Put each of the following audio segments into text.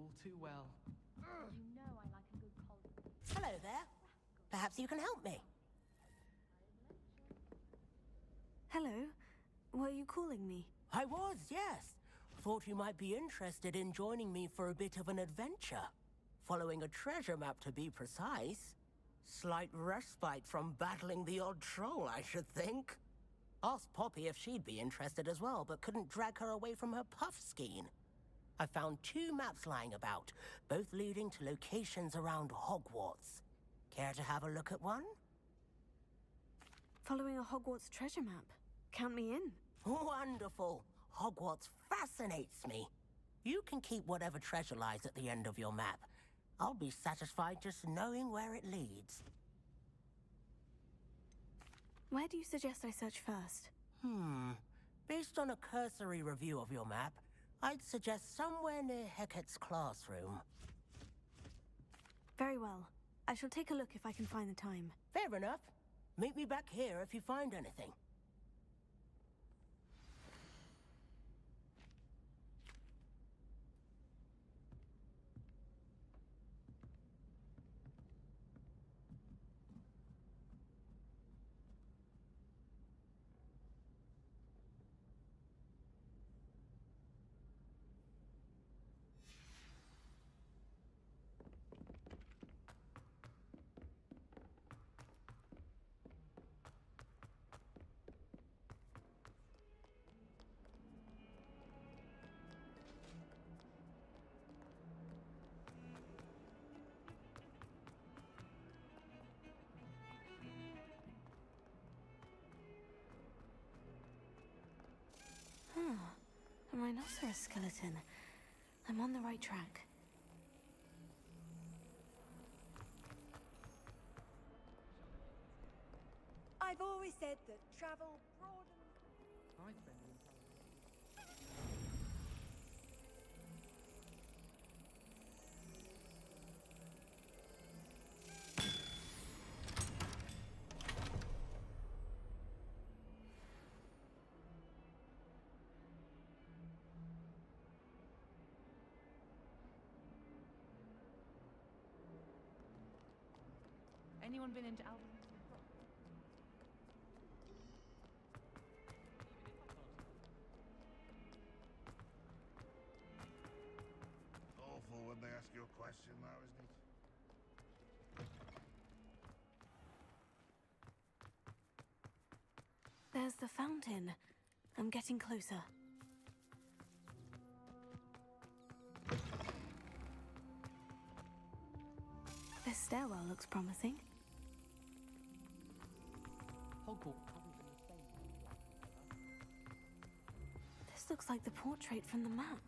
all too well. You know I like a good cold. Hello there. Perhaps you can help me. Hello. Were you calling me? I was, yes. Thought you might be interested in joining me for a bit of an adventure. Following a treasure map, to be precise. Slight respite from battling the odd troll, I should think. Asked Poppy if she'd be interested as well, but couldn't drag her away from her puff skein. I found 2 maps lying about, both leading to locations around Hogwarts. Care to have a look at one? Following a Hogwarts treasure map. Count me in. Wonderful. Hogwarts fascinates me. You can keep whatever treasure lies at the end of your map. I'll be satisfied just knowing where it leads. Where do you suggest I search first? Based on a cursory review of your map, I'd suggest somewhere near Hecat's classroom. Very well. I shall take a look if I can find the time. Fair enough. Meet me back here if you find anything. A rhinoceros skeleton. I'm on the right track. I've always said that travel broadens. Hi, friendly intelligence. Anyone been into Alvin? Awful when they ask you a question now, isn't it? There's the fountain. I'm getting closer. This stairwell looks promising. Hogwarts hasn't been the same since the last This looks like the portrait from the map.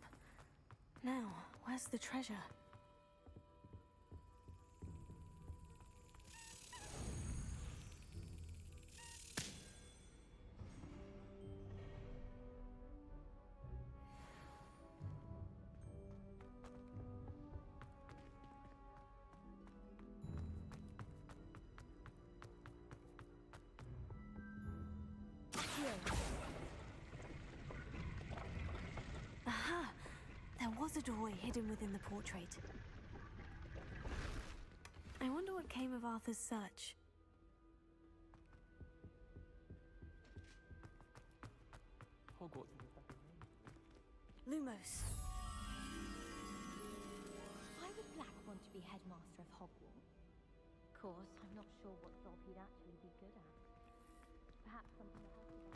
Now, where's the treasure? Aha! There was a doorway hidden within the portrait. I wonder what came of Arthur's search. Hogwarts is a fucking Lumos. Why would Black want to be headmaster of Hogwarts? Of course, I'm not sure what job he'd actually be good at. Perhaps something to help him.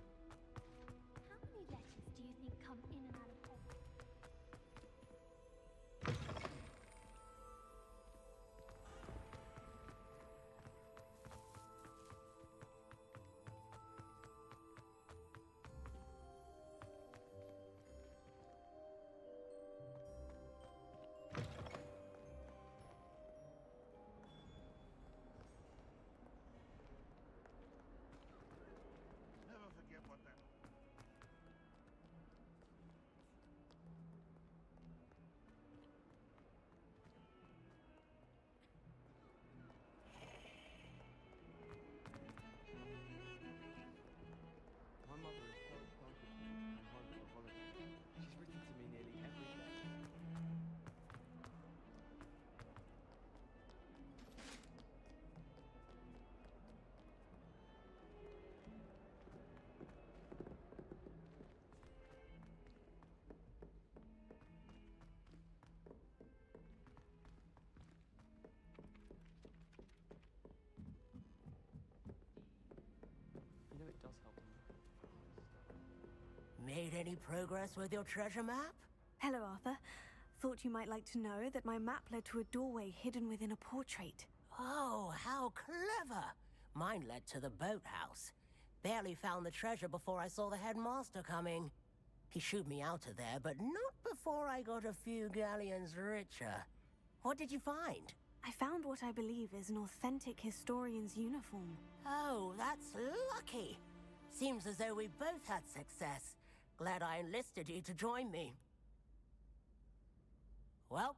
How many letters do you think come in and out of Hogwarts? Never forget Made any progress with your treasure map? Hello, Arthur. Thought you might like to know that my map led to a doorway hidden within a portrait. Oh, how clever! Mine led to the boathouse. Barely found the treasure before I saw the headmaster coming. He shooed me out of there, but not before I got a few galleons richer. What did you find? I found what I believe is an authentic historian's uniform. Oh, that's lucky. Seems as though we both had success. Glad I enlisted you to join me. Well,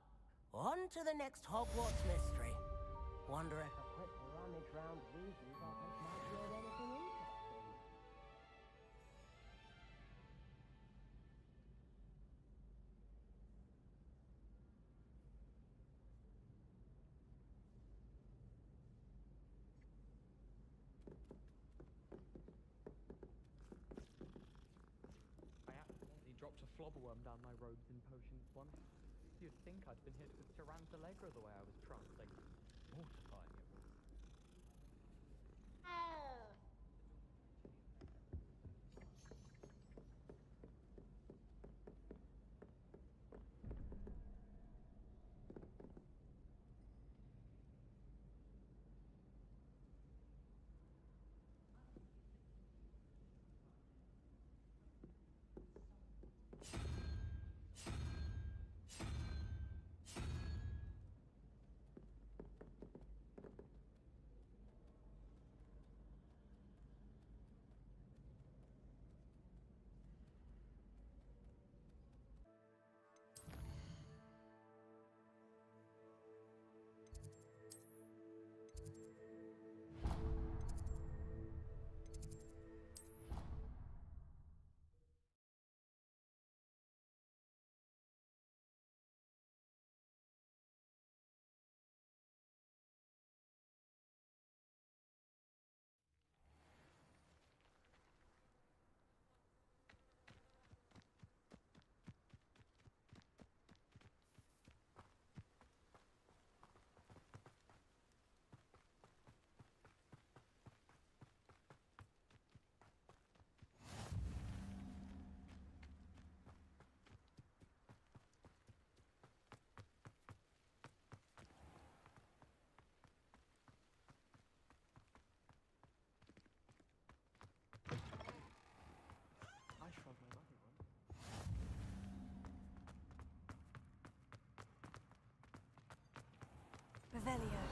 on to the next Hogwarts mystery. Wonder if a quick rummage round Weasley's office might yield anything interesting. I accidentally dropped a flobberworm down my robes in potions once. You'd think I'd been hit with Tarantalegra the way I was trampling. Mortifying it was. I shrug my body once. Revelio.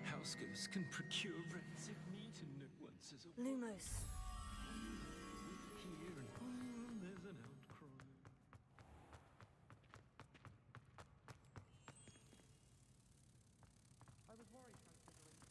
House ghosts can procure rancid meat and no one says a Lumos. here and there's an outcry. I was worried considering.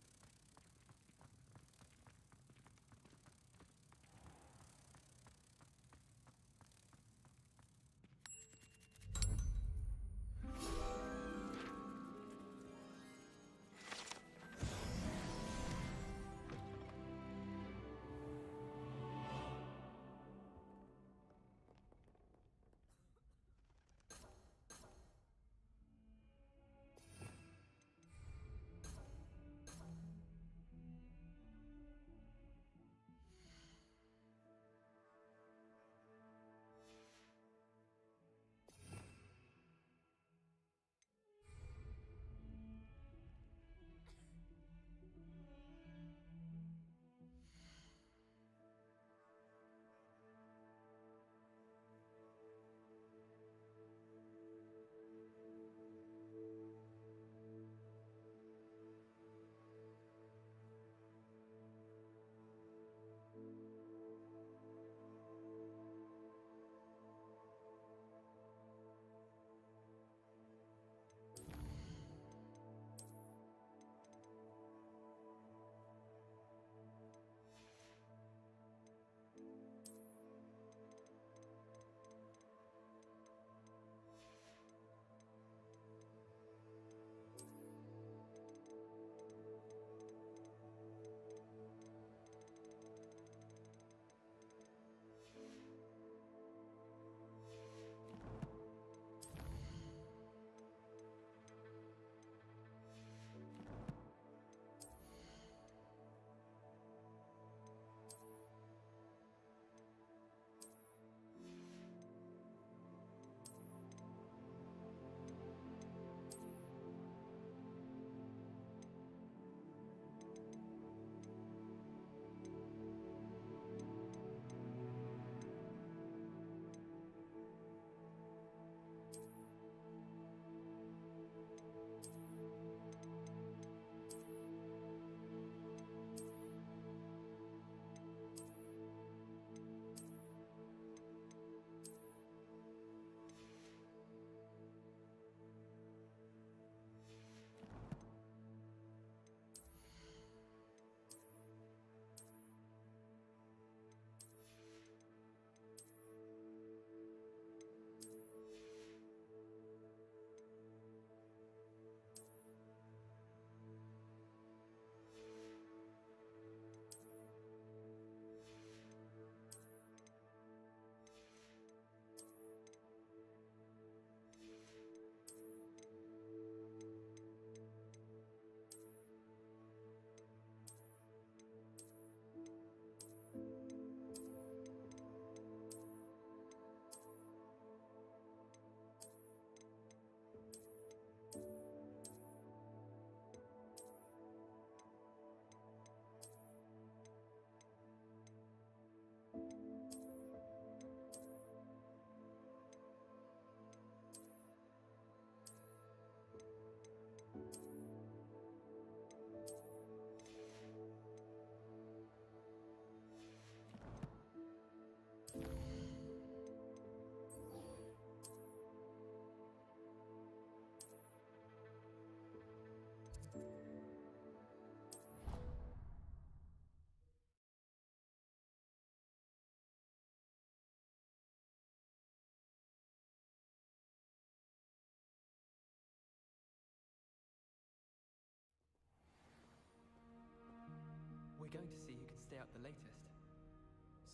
We're going to see who can stay up the latest.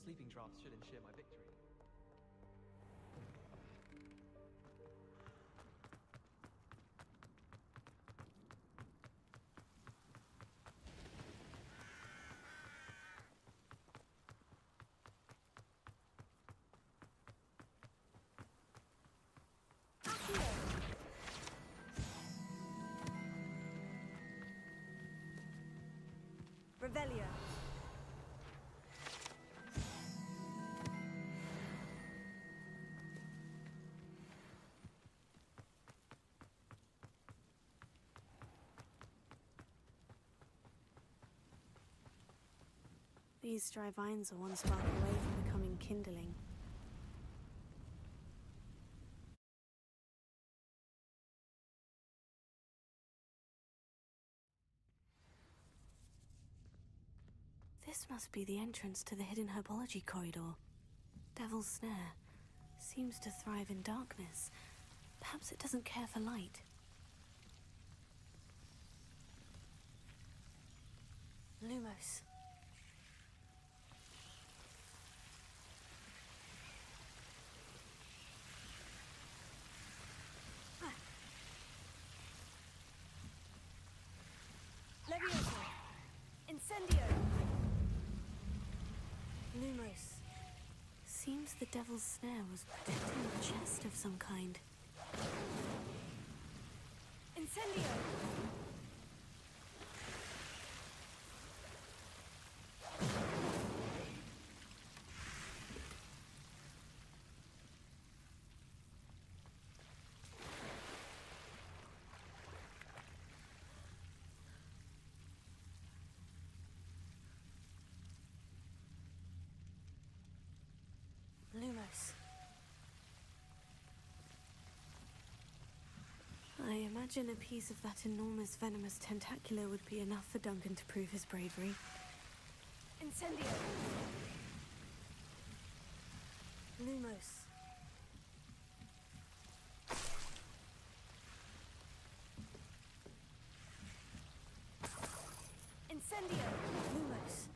Sleeping drafts should ensure my victory. Revelio. These dry vines are one spark away from becoming kindling. This must be the entrance to the hidden herbology corridor. Devil's Snare seems to thrive in darkness. Perhaps it doesn't care for light. Lumos. Levioso. Incendio. Lumos. Seems the Devil's Snare was protecting a chest of some kind. Incendio. Lumos. I imagine a piece of that enormous venomous tentacular would be enough for Duncan to prove his bravery. Incendio. Lumos. Incendio. Lumos.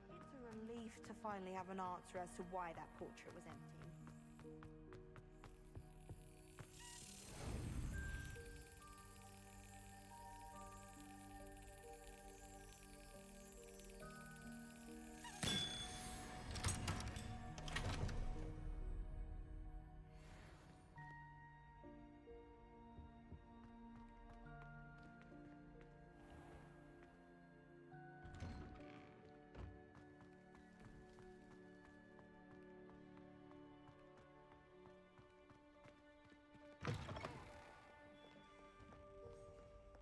It's a relief to finally have an answer as to why that portrait was empty.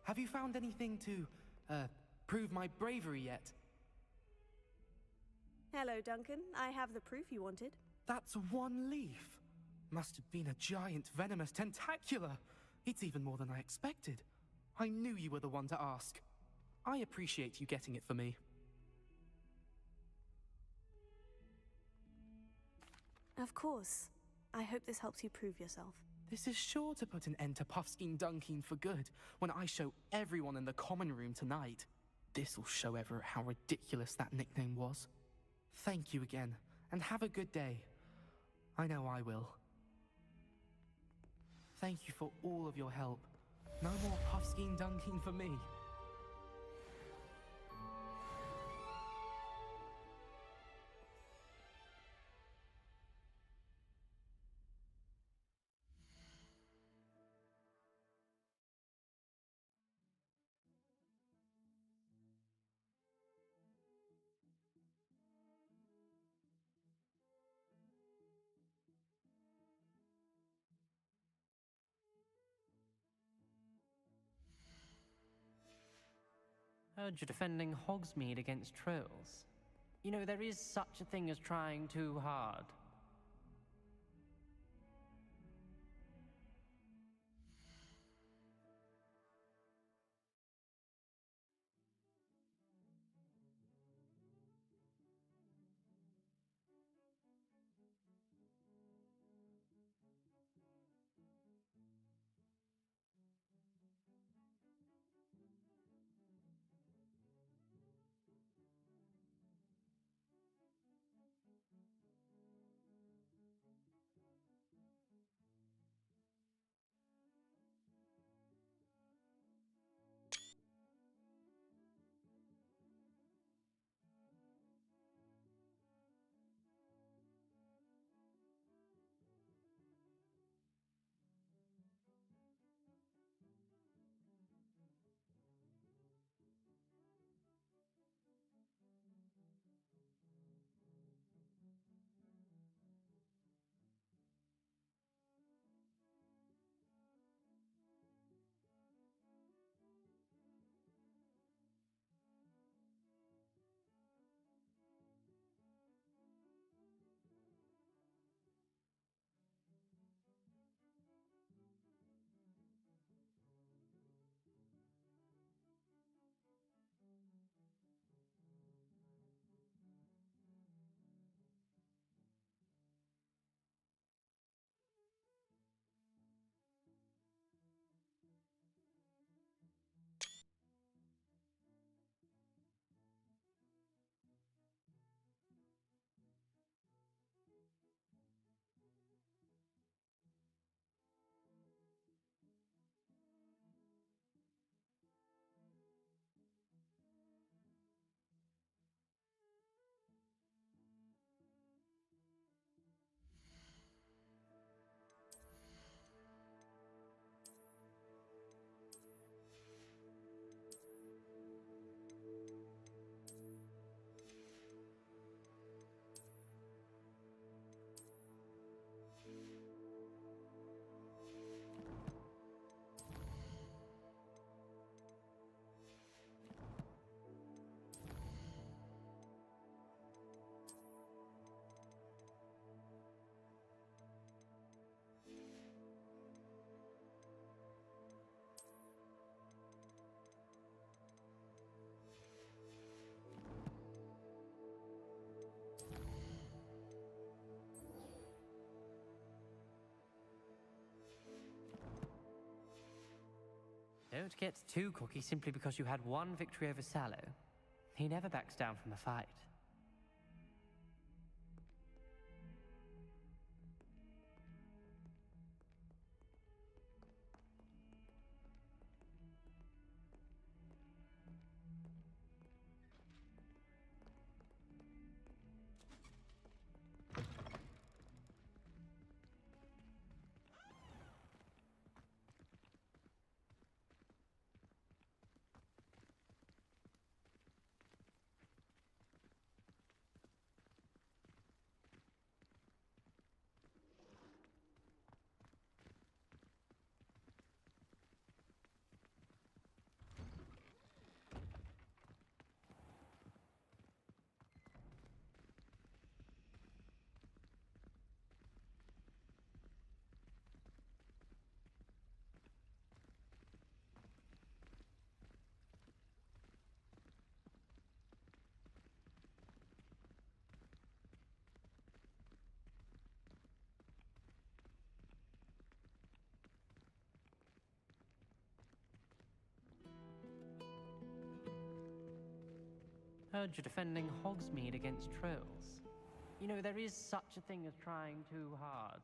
Have you found anything to, prove my bravery yet? Hello, Duncan. I have the proof you wanted. That's one leaf. Must have been a giant venomous tentacula. It's even more than I expected. I knew you were the one to ask. I appreciate you getting it for me. Of course. I hope this helps you prove yourself. This is sure to put an end to Puffskein Dunking for good when I show everyone in the common room tonight. This'll show Everett how ridiculous that nickname was. Thank you again, and have a good day. I know I will. Thank you for all of your help. No more Puffskein Dunking for me. Heard you're defending Hogsmeade against trolls. You know, there is such a thing as trying too hard. Don't get too cocky simply because you had one victory over Sallow. He never backs down from a fight. Heard you're defending Hogsmeade against trolls. You know, there is such a thing as trying too hard.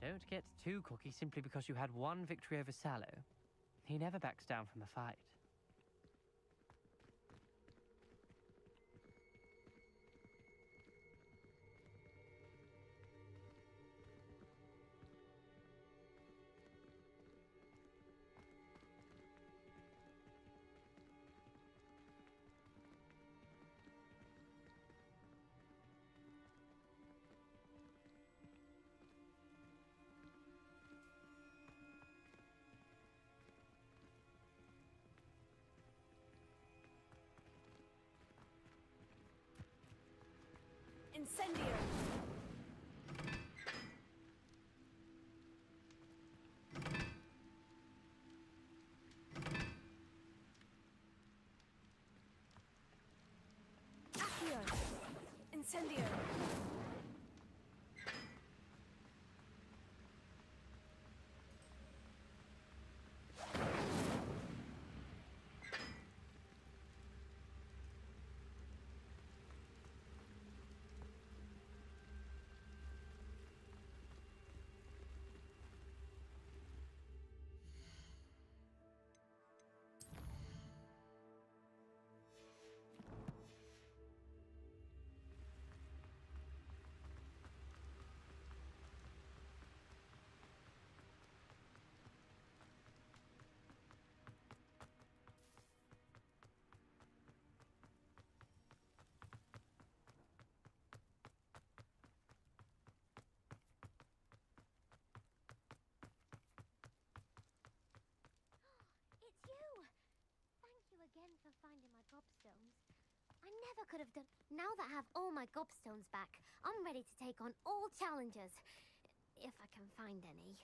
Don't get too cocky simply because you had one victory over Sallow. He never backs down from a fight. Incendio! Accio! Incendio! It's you! Thank you again for finding my gobstones. I never could have done... Now that I have all my gobstones back, I'm ready to take on all challenges. If I can find any.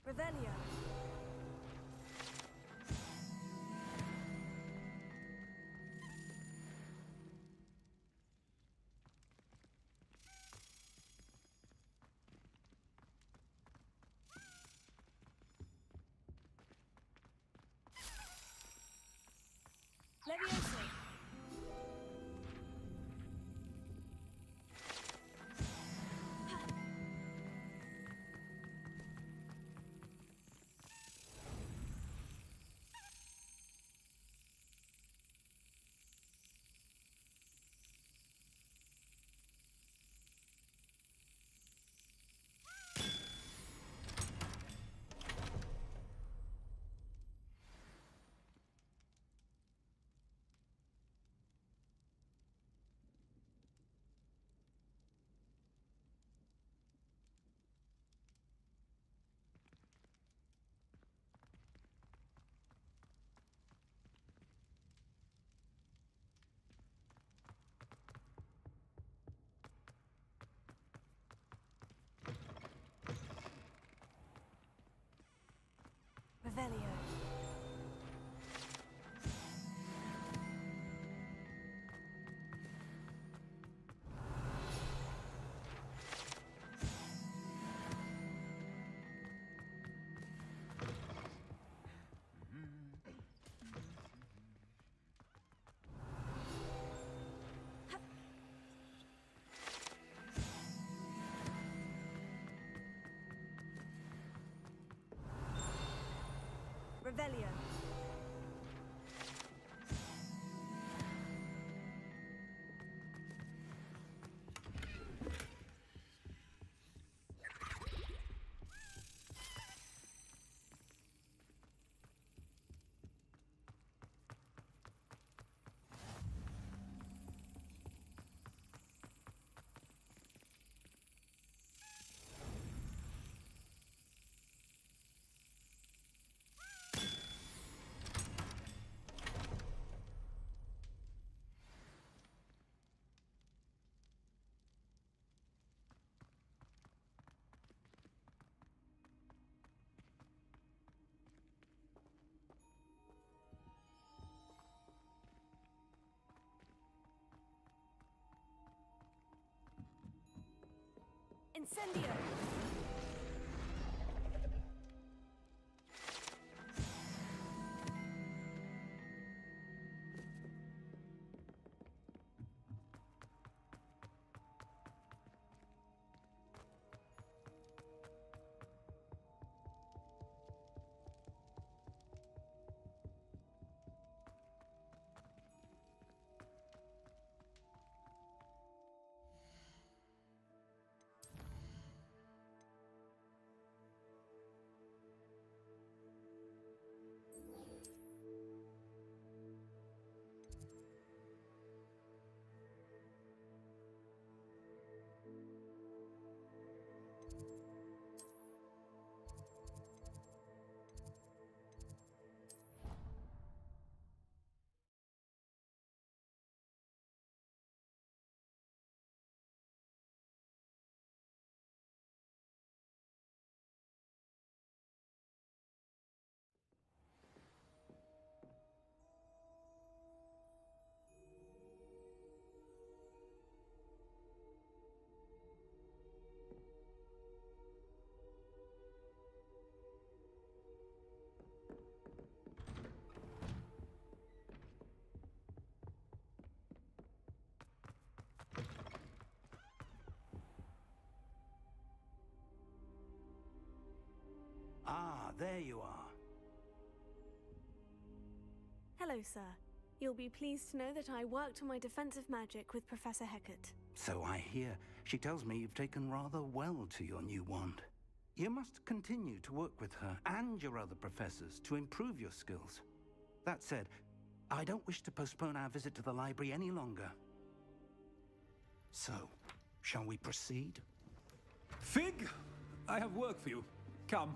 Revelio! Levioso! Revelio. Revelio. Incendio! Ah, there you are. Hello, sir. You'll be pleased to know that I worked on my defensive magic with Professor Hecat. So I hear. She tells me you've taken rather well to your new wand. You must continue to work with her and your other professors to improve your skills. That said, I don't wish to postpone our visit to the library any longer. So, shall we proceed? Fig! I have work for you. Come.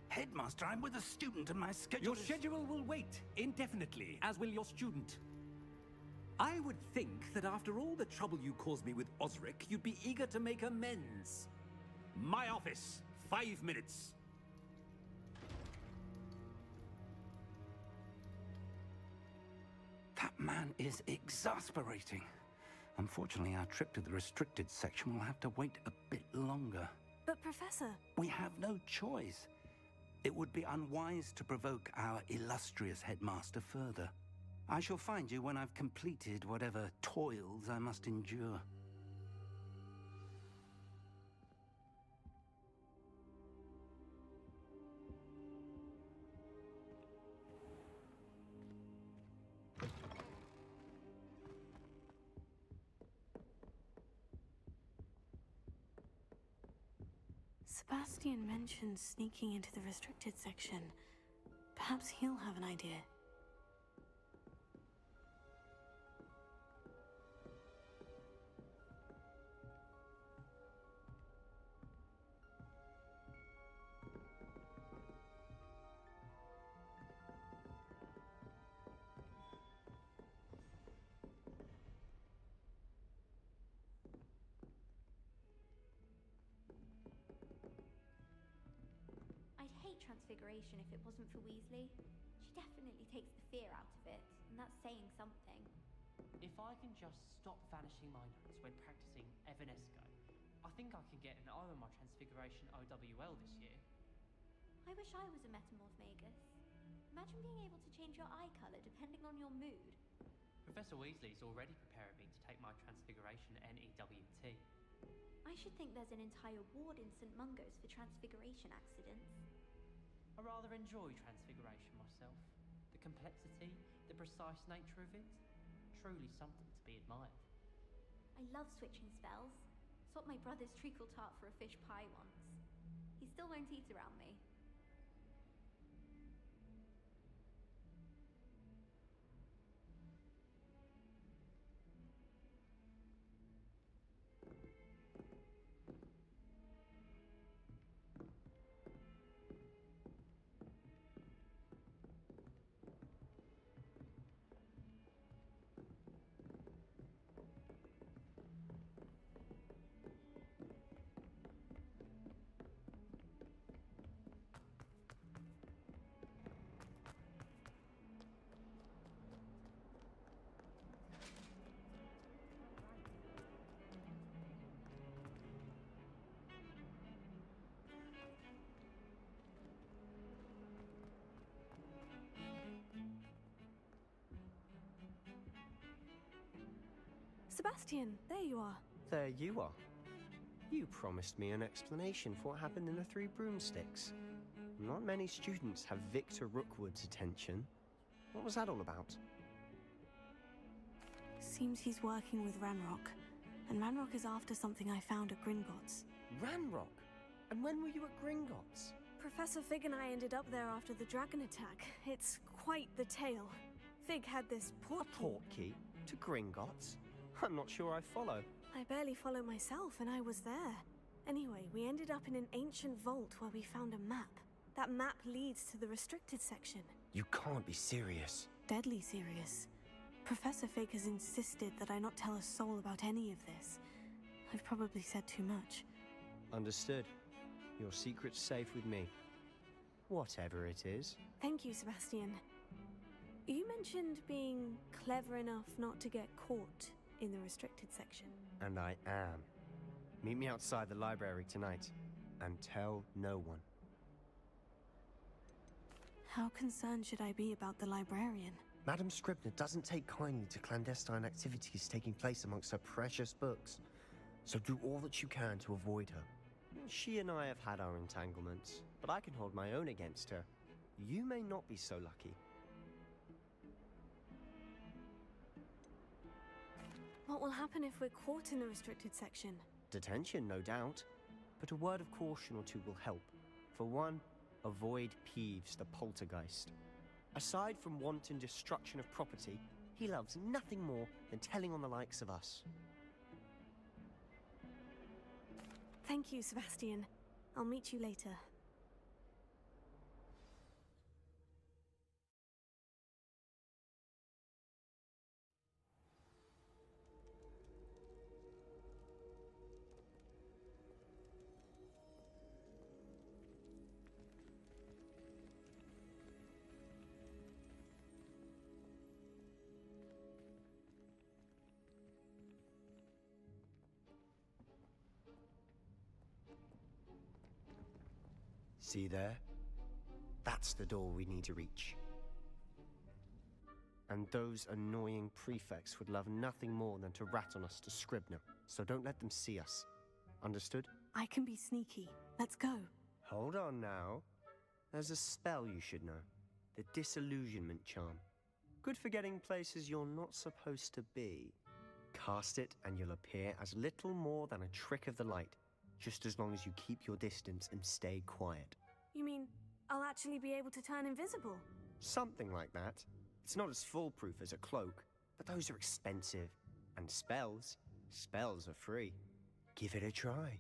Headmaster, I'm with a student and my schedule Your schedule will wait indefinitely, as will your student. I would think that after all the trouble you caused me with Osric, you'd be eager to make amends. My office, 5 minutes. That man is exasperating. Unfortunately, our trip to the restricted section will have to wait a bit longer. But, Professor... We have no choice. It would be unwise to provoke our illustrious headmaster further. I shall find you when I've completed whatever toils I must endure. Sebastian mentioned sneaking into the restricted section. Perhaps he'll have an idea. Transfiguration if it wasn't for Weasley. She definitely takes the fear out of it, and that's saying something. If I can just stop vanishing my notes when practicing Evanesco, I think I can get an O in my Transfiguration OWL this year. I wish I was a Metamorph Magus. Imagine being able to change your eye colour depending on your mood. Professor Weasley's already preparing me to take my Transfiguration NEWT. I should think there's an entire ward in St. Mungo's for Transfiguration accidents. I rather enjoy transfiguration myself. The complexity, the precise nature of it, truly something to be admired. I love switching spells. Swapped my brother's treacle tart for a fish pie once. He still won't eat around me. Sebastian, there you are. There you are. You promised me an explanation for what happened in the Three Broomsticks. Not many students have Victor Rookwood's attention. What was that all about? Seems he's working with Ranrock. And Ranrock is after something I found at Gringotts. Ranrock? And when were you at Gringotts? Professor Fig and I ended up there after the dragon attack. It's quite the tale. Fig had this portkey. A portkey? To Gringotts? I'm not sure I follow. I barely follow myself, and I was there. Anyway, we ended up in an ancient vault where we found a map. That map leads to the restricted section. You can't be serious. Deadly serious. Professor Fig has insisted that I not tell a soul about any of this. I've probably said too much. Understood. Your secret's safe with me. Whatever it is. Thank you, Sebastian. You mentioned being clever enough not to get caught in the restricted section. And I am. Meet me outside the library tonight, and tell no one. How concerned should I be about the librarian? Madame Scribner doesn't take kindly to clandestine activities taking place amongst her precious books, so do all that you can to avoid her. She and I have had our entanglements, but I can hold my own against her. You may not be so lucky. What will happen if we're caught in the restricted section? Detention, no doubt. But a word of caution or two will help. For one, avoid Peeves, the poltergeist. Aside from wanton destruction of property, he loves nothing more than telling on the likes of us. Thank you, Sebastian. I'll meet you later. See there? That's the door we need to reach. And those annoying prefects would love nothing more than to rat on us to Scribner, so don't let them see us. Understood? I can be sneaky. Let's go. Hold on now. There's a spell you should know. The Disillusionment Charm. Good for getting places you're not supposed to be. Cast it and you'll appear as little more than a trick of the light, just as long as you keep your distance and stay quiet. You mean I'll actually be able to turn invisible? Something like that. It's not as foolproof as a cloak, but those are expensive. And spells are free. Give it a try.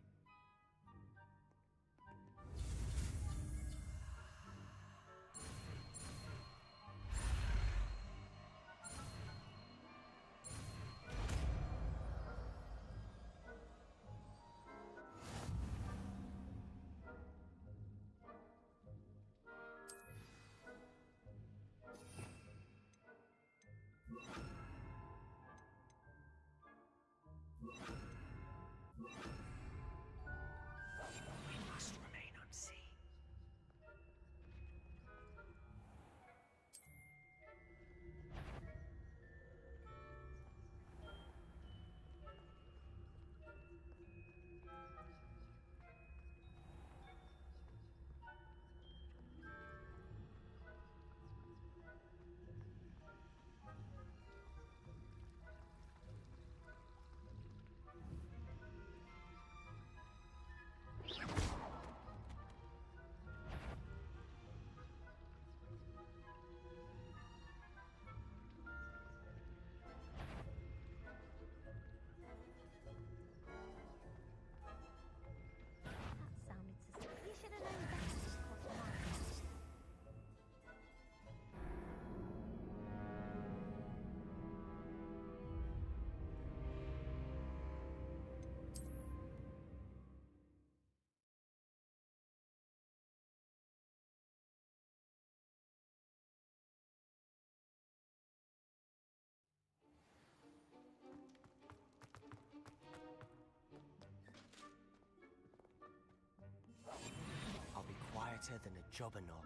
better than a jobberknoll.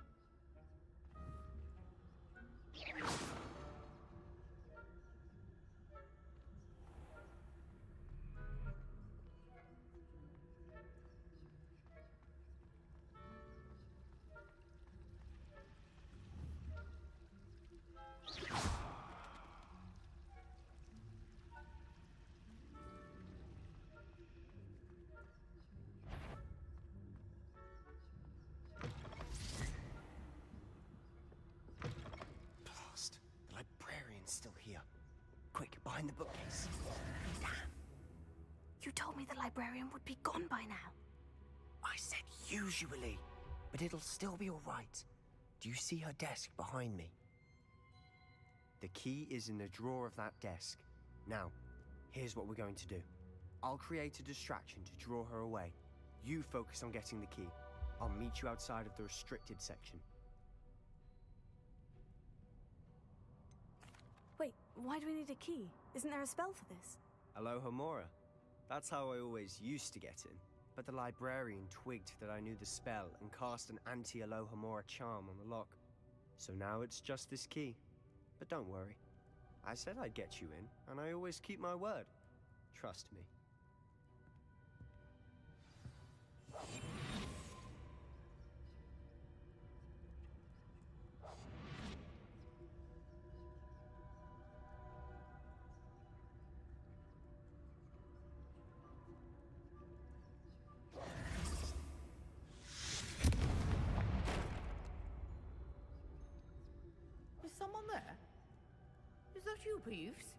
Blast! The librarian's still here. Quick, behind the bookcase. Damn. You told me the librarian would be gone by now. I said usually, but it'll still be all right. Do you see her desk behind me? The key is in the drawer of that desk. Now, here's what we're going to do. I'll create a distraction to draw her away. You focus on getting the key. I'll meet you outside of the restricted section. Wait, why do we need a key? Isn't there a spell for this? Alohomora. That's how I always used to get in. But the librarian twigged that I knew the spell and cast an anti-Alohomora charm on the lock. So now it's just this key. But don't worry. I said I'd get you in, and I always keep my word. Trust me. Is someone there? Is that you, Peeves?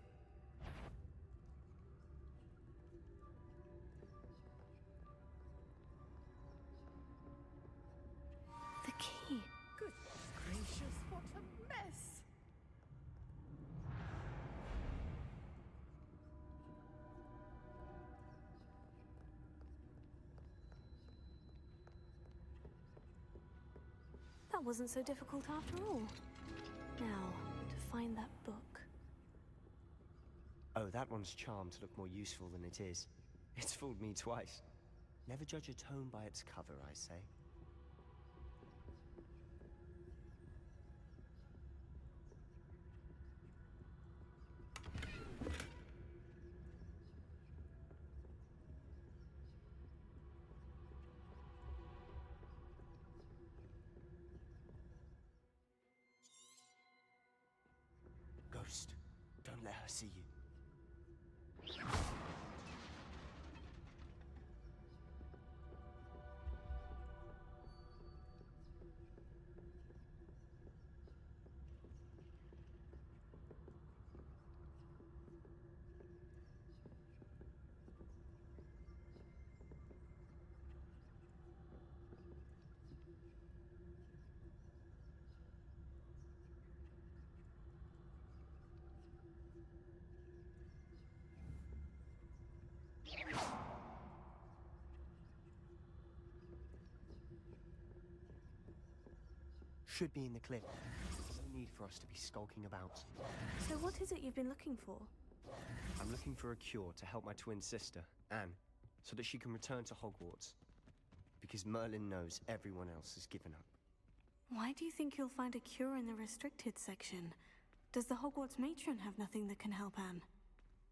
The key. Goodness gracious, what a mess! That wasn't so difficult after all. Now, to find that book. Oh, that one's charmed to look more useful than it is. It's fooled me twice. Never judge a tome by its cover, I say. Ghost, don't let her see you. Should be in the clip. No need for us to be skulking about. So what is it you've been looking for? I'm looking for a cure to help my twin sister, Anne, so that she can return to Hogwarts. Because Merlin knows everyone else has given up. Why do you think you'll find a cure in the restricted section? Does the Hogwarts matron have nothing that can help Anne?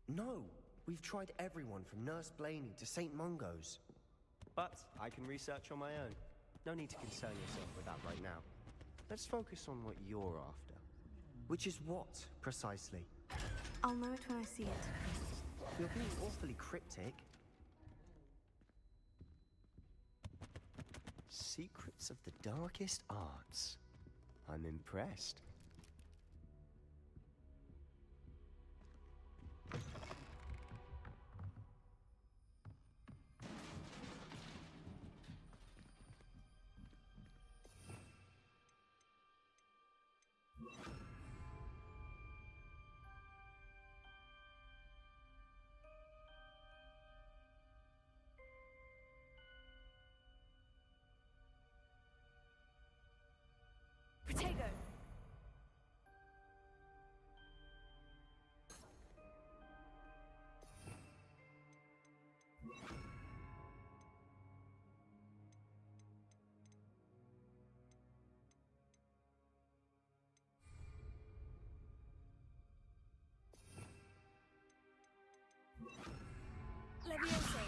No! We've tried everyone from Nurse Blaney to St. Mungo's. But I can research on my own. No need to concern yourself with that right now. Let's focus on what you're after. Which is what, precisely? I'll know it when I see it. You're being awfully cryptic. Secrets of the darkest arts. I'm impressed. Protego! Levioso.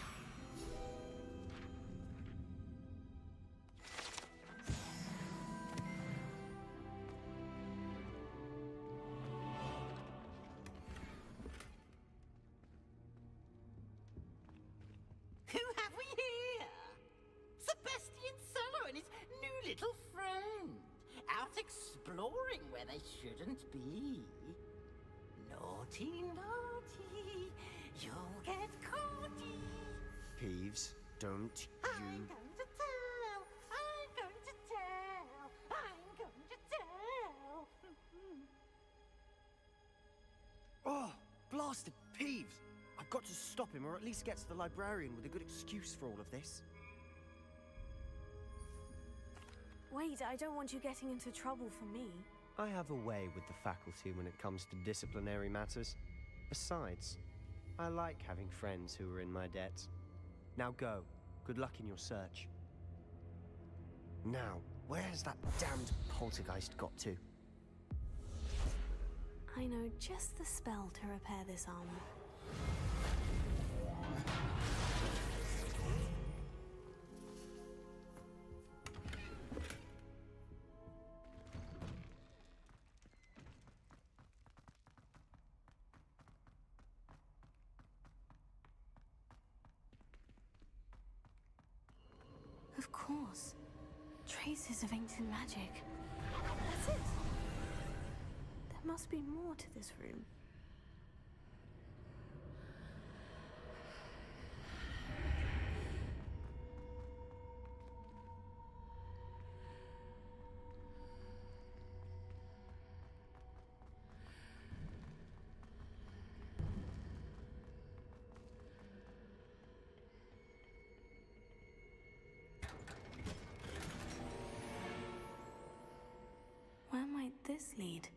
Who have we here? Sebastian Cello and his new little friend. Out exploring where they shouldn't be. Naughty, naughty. You'll get caughty. Peeves, don't I'm you... going to tell. I'm going to tell. I'm going to tell. Oh, blasted Peeves! I've got to stop him, or at least get to the librarian with a good excuse for all of this. Wait, I don't want you getting into trouble for me. I have a way with the faculty when it comes to disciplinary matters. Besides, I like having friends who are in my debt. Now go. Good luck in your search. Now, where's that damned poltergeist got to? I know just the spell to repair this armor. Of course. Traces of ancient magic. That's it. There must be more to this room. Where might this lead?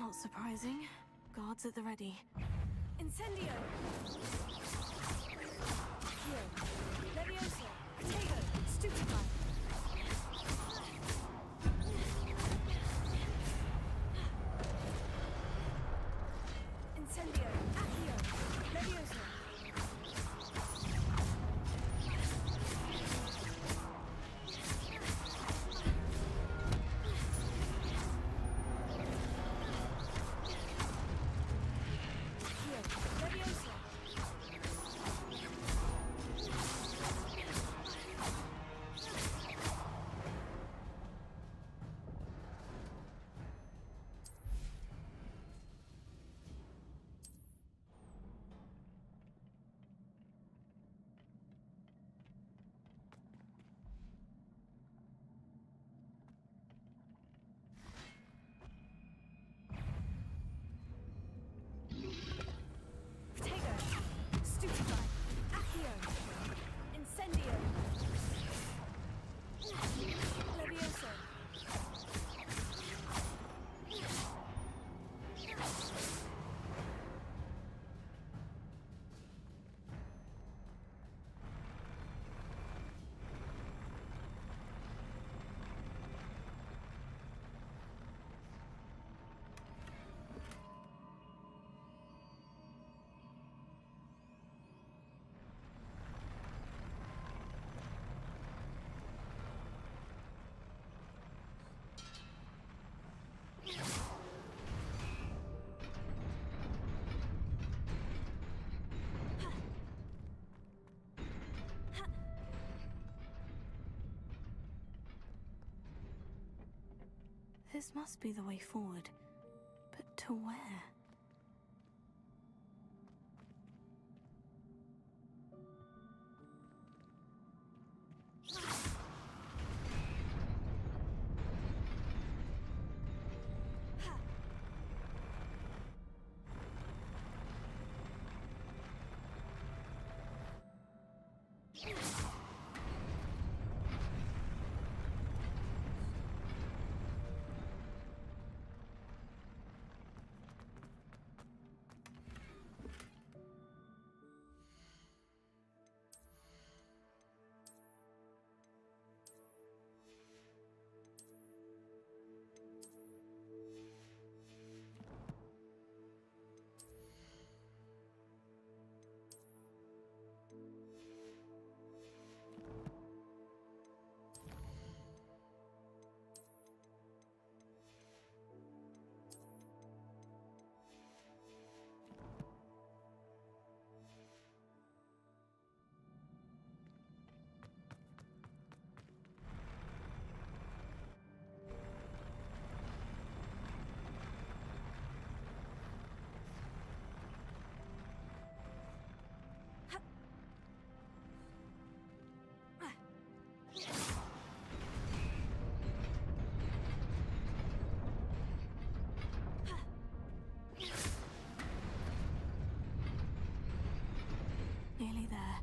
Not surprising. Guards at the ready. Incendio! Here. Levioso! Potato! Stupefy! Incendio! Accio! Levioso! Levioso! This must be the way forward. But to where? Nearly there.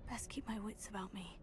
Best keep my wits about me.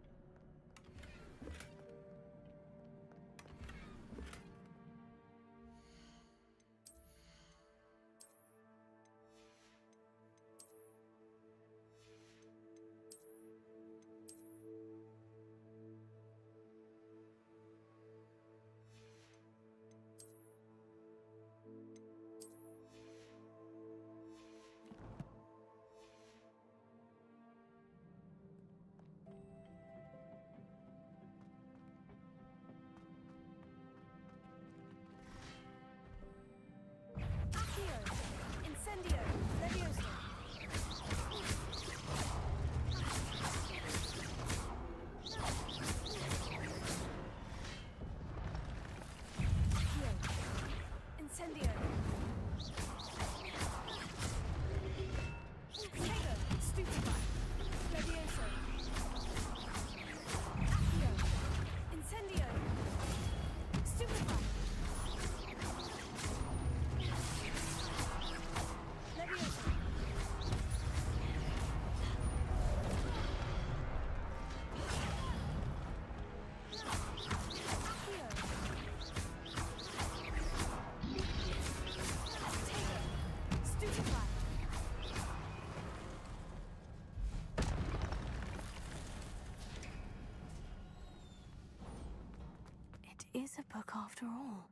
Is a book after all.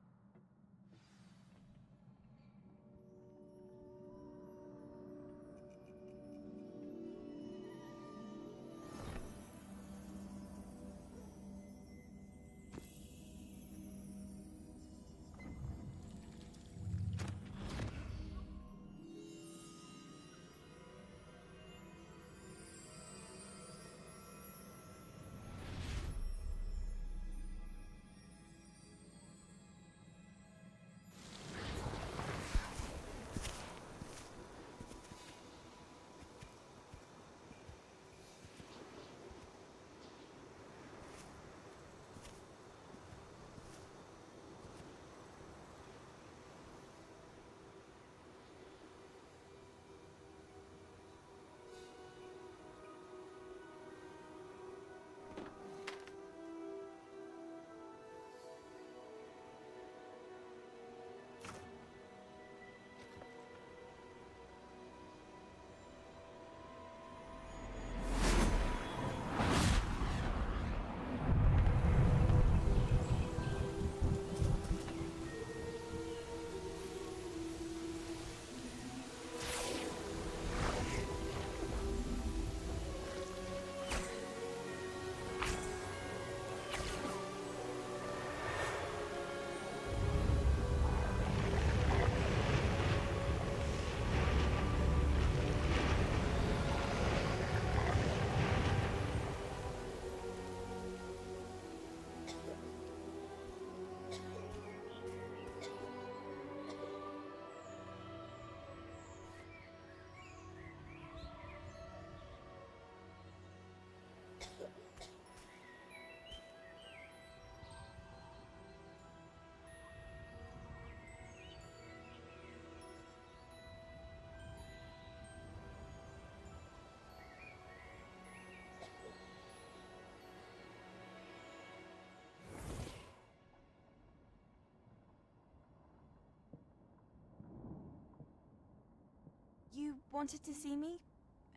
wanted to see me?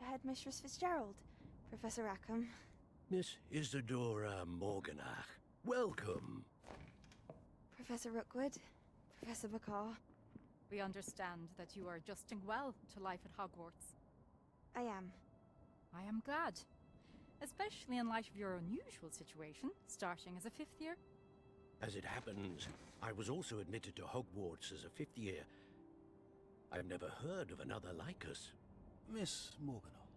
Headmistress Fitzgerald, Professor Rackham. Miss Isadora Morganach, welcome. Professor Rookwood, Professor Bakar. We understand that you are adjusting well to life at Hogwarts. I am. I am glad. Especially in light of your unusual situation, starting as a 5th year. As it happens, I was also admitted to Hogwarts as a 5th year. I've never heard of another like us. Miss Morganach,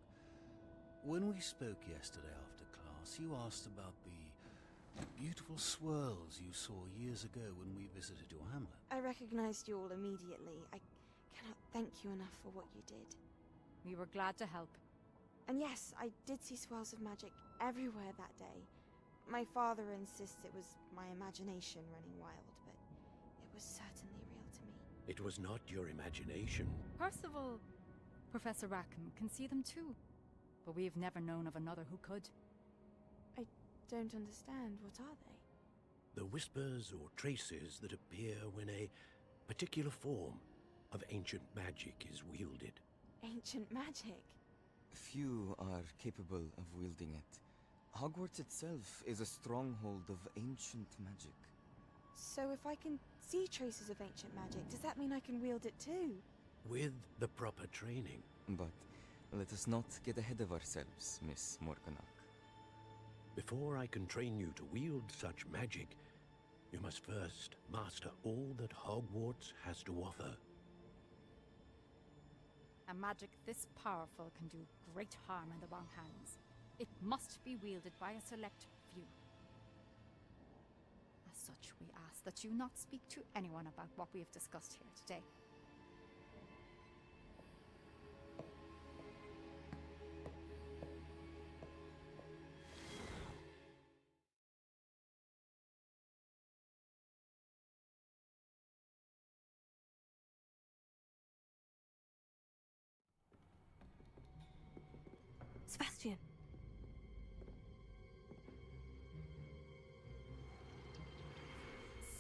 when we spoke yesterday after class, you asked about the beautiful swirls you saw years ago when we visited your hamlet. I recognized you all immediately. I cannot thank you enough for what you did. We were glad to help. And yes, I did see swirls of magic everywhere that day. My father insists it was my imagination running wild, but it was certainly real to me. It was not your imagination. Percival, Professor Rackham can see them too. But we've never known of another who could. I don't understand. What are they? The whispers or traces that appear when a particular form of ancient magic is wielded. Ancient magic? Few are capable of wielding it. Hogwarts itself is a stronghold of ancient magic. So if I can see traces of ancient magic, does that mean I can wield it too? With the proper training. But let us not get ahead of ourselves, Miss Morganach. Before I can train you to wield such magic, you must first master all that Hogwarts has to offer. A magic this powerful can do great harm in the wrong hands. It must be wielded by a select few. As such, we ask that you not speak to anyone about what we have discussed here today. Sebastian.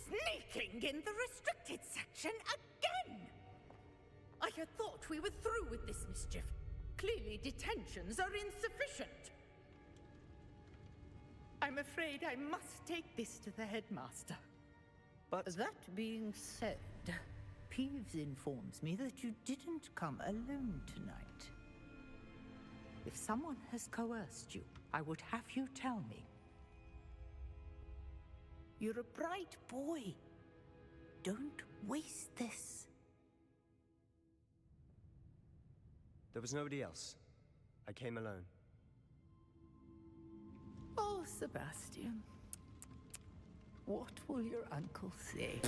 Sneaking in the restricted section again! I had thought we were through with this mischief. Clearly detentions are insufficient. I'm afraid I must take this to the headmaster. But that being said, Peeves informs me that you didn't come alone tonight. If someone has coerced you, I would have you tell me. You're a bright boy. Don't waste this. There was nobody else. I came alone. Oh, Sebastian. What will your uncle say?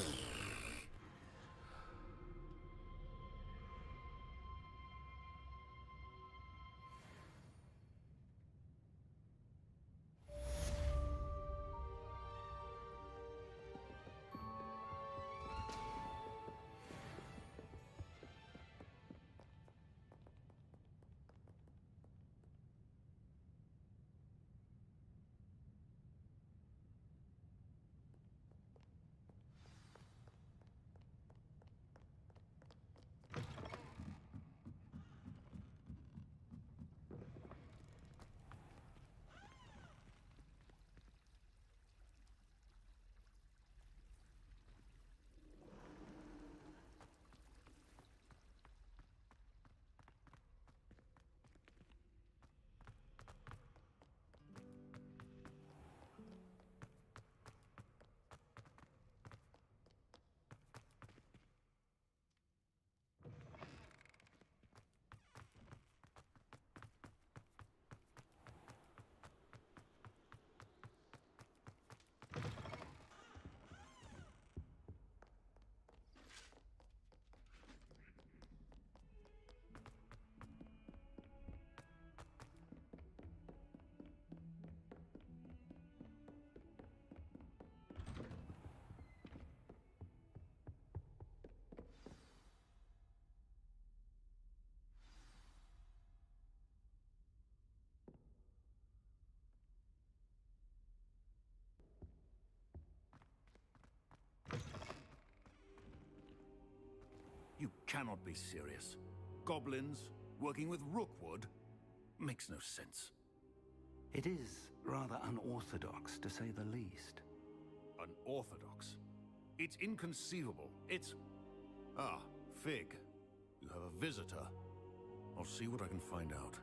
You cannot be serious. Goblins, Working with Rookwood? Makes no sense. It is rather unorthodox, to say the least. Unorthodox? It's inconceivable. It's... Ah, Fig. You have a visitor. I'll see what I can find out.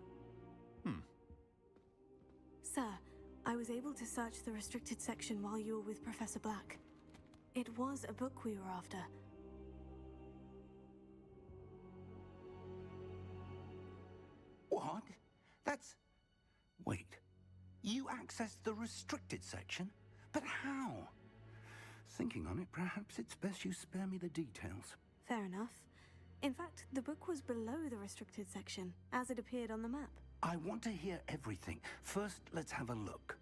Sir, I was able to search the restricted section while you were with Professor Black. It was a book we were after. What? That's... Wait. You accessed the restricted section? But how? Thinking on it, perhaps it's best you spare me the details. Fair enough. In fact, the book was below the restricted section, as it appeared on the map. I want to hear everything. First, let's have a look.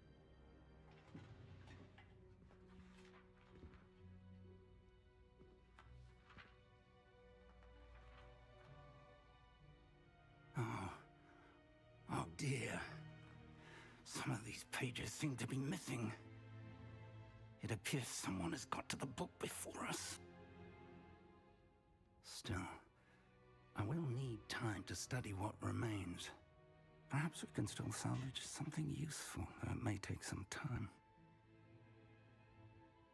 Oh dear. Some of these pages seem to be missing. It appears someone has got to the book before us. Still, I will need time to study what remains. Perhaps we can still salvage something useful, though it may take some time.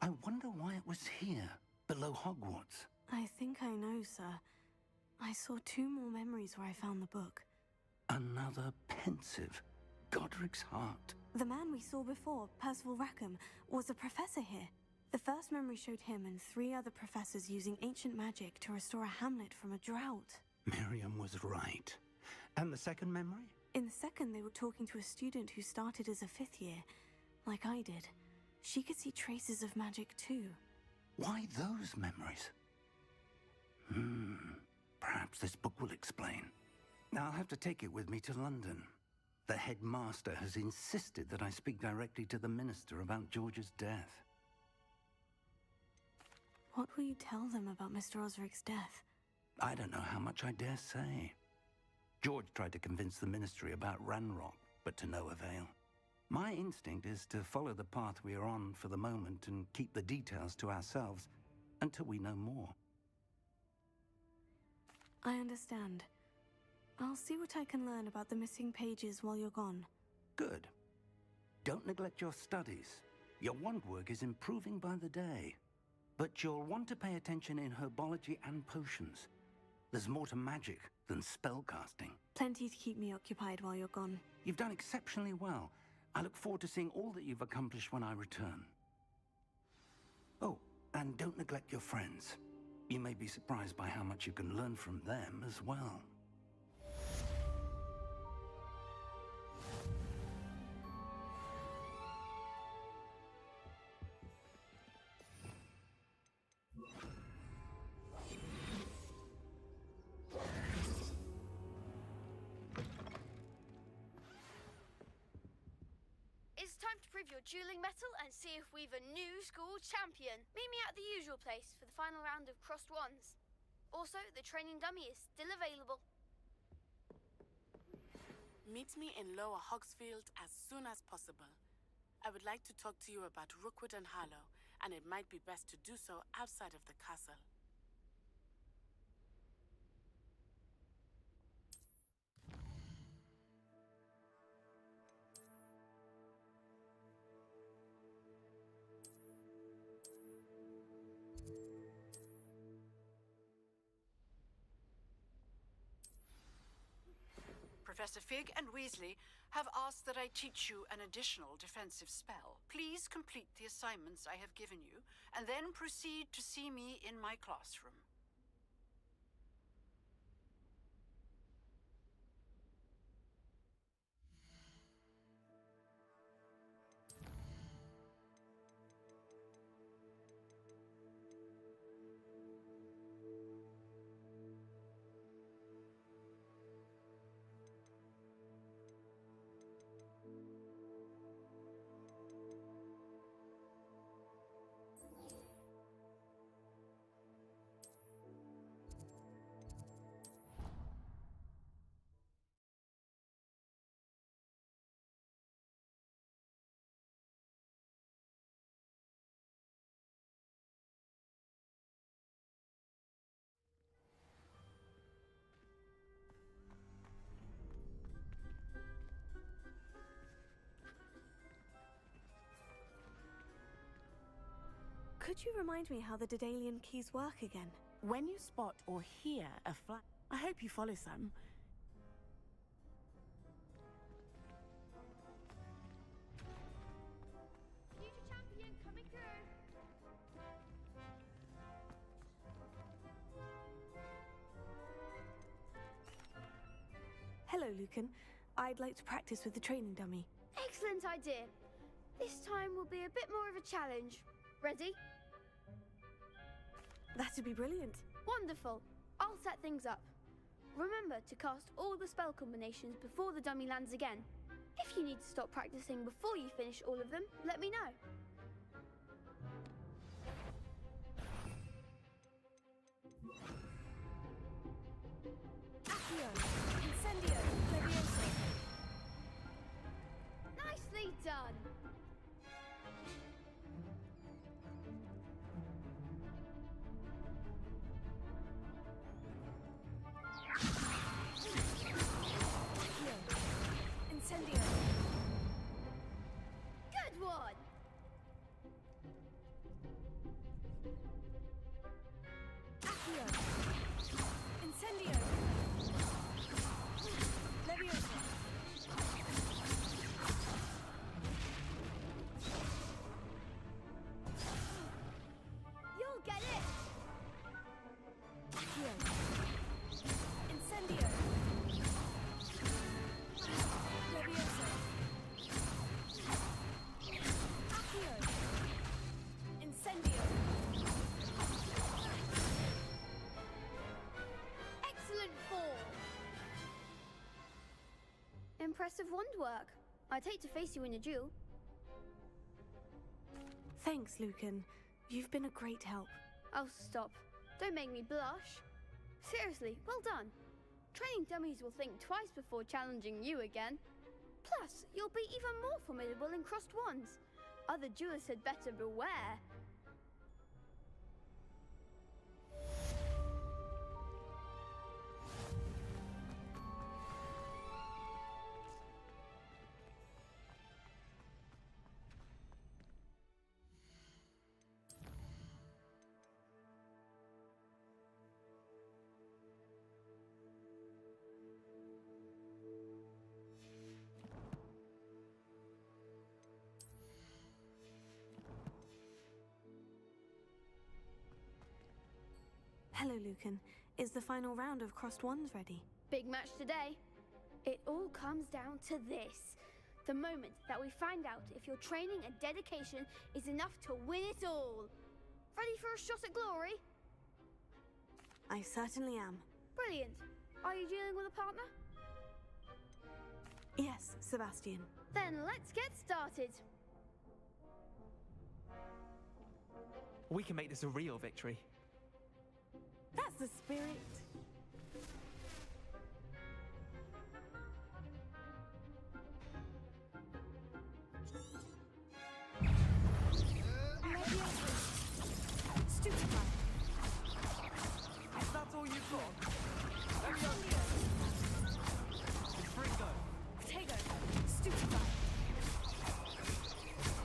I wonder why it was here, below Hogwarts. I think I know, sir. I saw 2 more memories where I found the book. Another pensive. Godric's heart. The man we saw before, Percival Rackham, was a professor here. The first memory showed him and 3 other professors using ancient magic to restore a hamlet from a drought. Miriam was right. And the second memory? In the second, they were talking to a student who started as a 5th year, like I did. She could see traces of magic too. Why those memories? Perhaps this book will explain. I'll have to take it with me to London. The headmaster has insisted that I speak directly to the minister about George's death. What will you tell them about Mr. Osric's death? I don't know how much I dare say. George tried to convince the ministry about Ranrock, but to no avail. My instinct is to follow the path we are on for the moment and keep the details to ourselves until we know more. I understand. I'll see what I can learn about the missing pages while you're gone. Good. Don't neglect your studies. Your wand work is improving by the day. But you'll want to pay attention in herbology and potions. There's more to magic than spellcasting. Plenty to keep me occupied while you're gone. You've done exceptionally well. I look forward to seeing all that you've accomplished when I return. Oh, and don't neglect your friends. You may be surprised by how much you can learn from them as well. It's time to prove your dueling mettle and see if we've a new school champion. Meet me at the usual place for the final round of crossed wands. Also, the training dummy is still available. Meet me in Lower Hogsfield as soon as possible. I would like to talk to you about Rookwood and Harlow, and it might be best to do so outside of the castle. Professor Fig and Weasley have asked that I teach you an additional defensive spell. Please complete the assignments I have given you, and then proceed to see me in my classroom. Could you remind me how the Daedalian keys work again? When you spot or hear a flag, I hope you follow some. Future champion coming through. Hello, Lucan. I'd like to practice with the training dummy. Excellent idea. This time will be a bit more of a challenge. Ready? That'd be brilliant. Wonderful. I'll set things up. Remember to cast all the spell combinations before the dummy lands again. If you need to stop practicing before you finish all of them, let me know. Accio, Incendio, Levioso. Nicely done. Incendio. Good one. Accio, Incendio. Levioso. You'll get it. Accio, Incendio. Levioso. Accio, Incendio. Excellent form. Impressive wand work. I'd hate to face you in a duel. Thanks, Lucan. You've been a great help. Oh, stop. Don't make me blush. Seriously, well done. Training dummies will think twice before challenging you again. Plus, you'll be even more formidable in crossed wands. Other duelists had better beware. Hello, Lucan. Is the final round of crossed wands ready? Big match today. It all comes down to this. The moment that we find out if your training and dedication is enough to win it all. Ready for a shot at glory? I certainly am. Brilliant. Are you dealing with a partner? Yes, Sebastian. Then let's get started. We can make this a real victory. That's the spirit. Stupefy. That's all you've got? Fringo. Potato. Stupefy.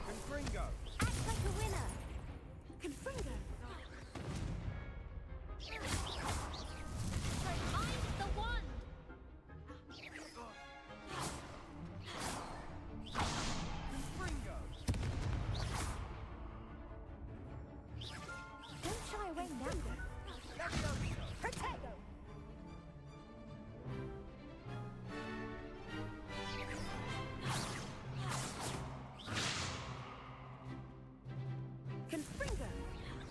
Confringo. Act like a winner. Confringo. I'm the one. Confringo. Don't shy away now. Potato. Confringo.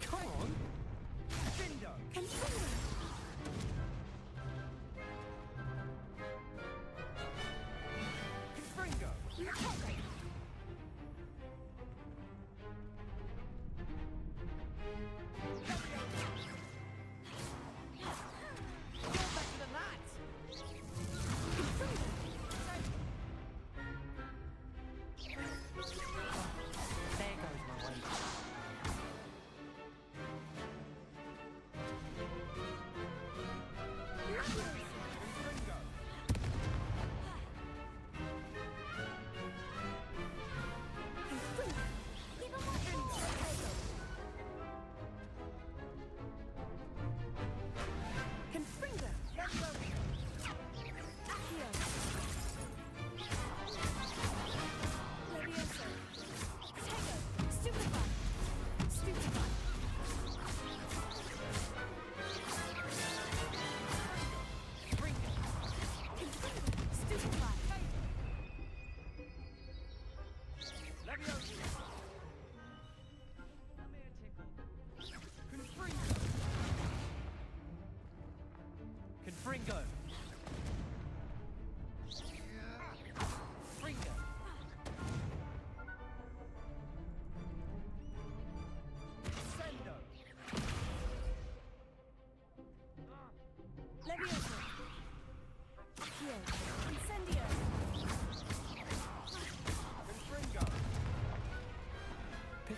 Come on. Findo. Confringo. Confringo. Potato. You're better than that. There goes my weight.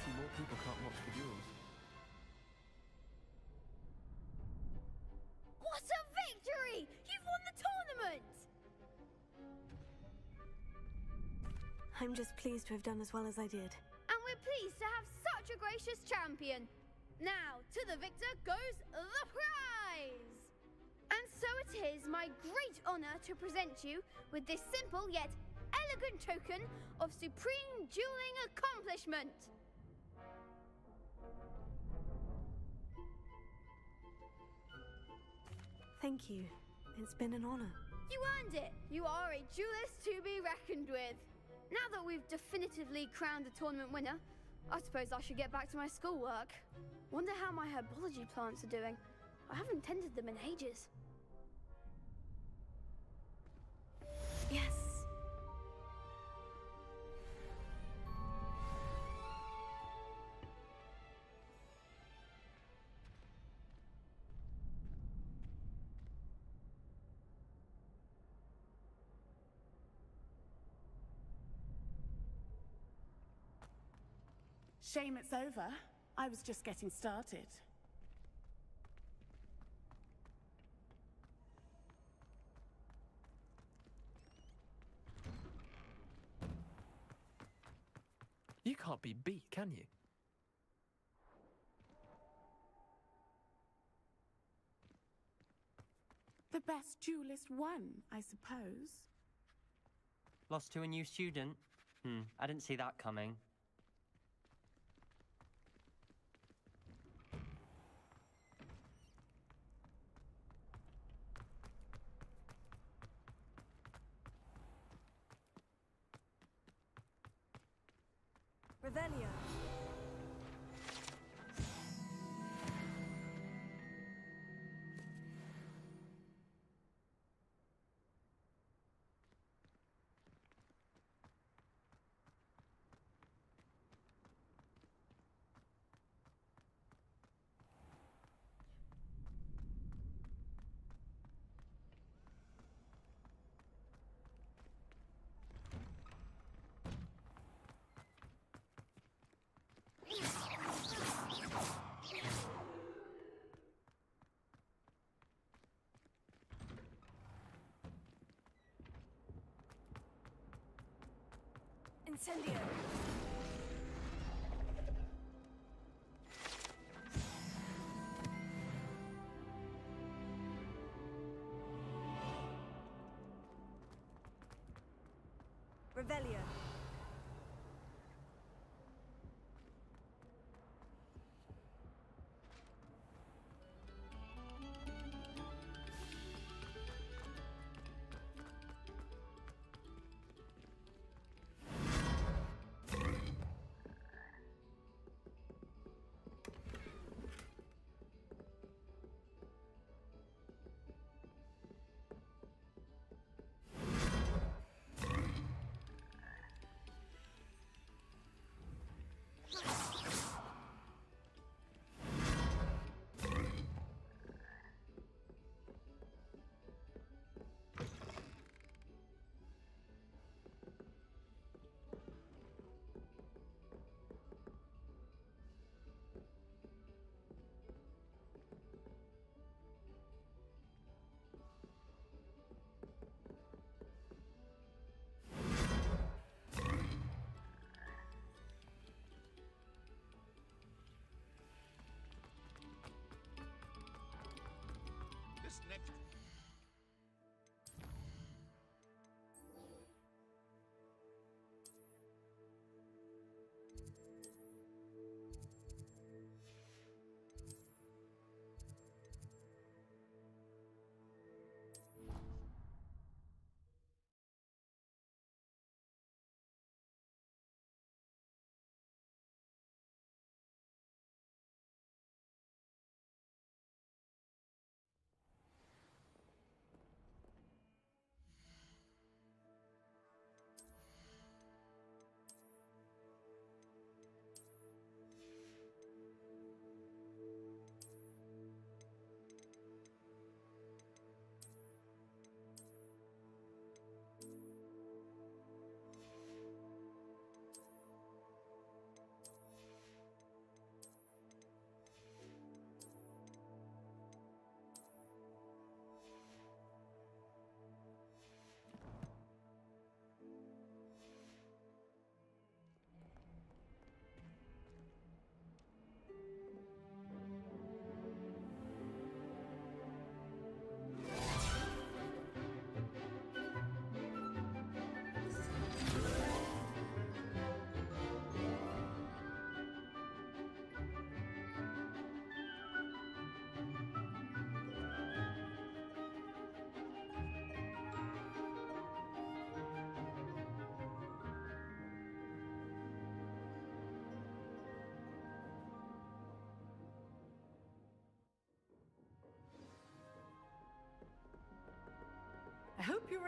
pity more people can't watch the duels. What a victory! You've won the tournament! I'm just pleased to have done as well as I did. And we're pleased to have such a gracious champion. Now, to the victor goes the prize! And so it is my great honor to present you with this simple yet elegant token of supreme dueling accomplishment. Thank you. It's been an honor. You earned it. You are a duelist to be reckoned with. Now that we've definitively crowned the tournament winner, I suppose I should get back to my schoolwork. Wonder how my herbology plants are doing. I haven't tended them in ages. Yes. Shame it's over. I was just getting started. You can't be beat, can you? The best duelist won, I suppose. Lost to a new student? I didn't see that coming. Revelio. Incendio. Revelio. This next...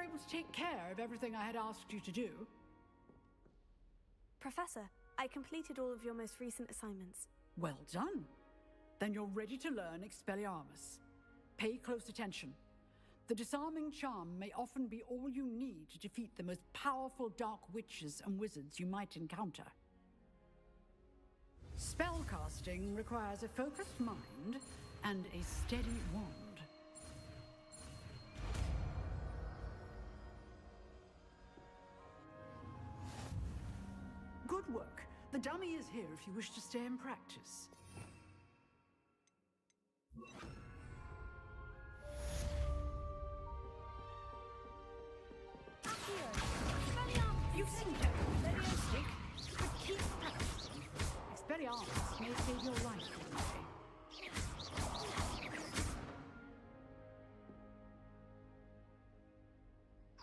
able to take care of everything I had asked you to do? Professor, I completed all of your most recent assignments. Well done. Then you're ready to learn Expelliarmus. Pay close attention. The disarming charm may often be all you need to defeat the most powerful dark witches and wizards you might encounter. Spellcasting requires a focused mind and a steady wand. Good work. The dummy is here if you wish to stay and practice. You've seen that Expelliarmus, but keep practicing. Expelliarmus may save your life one day.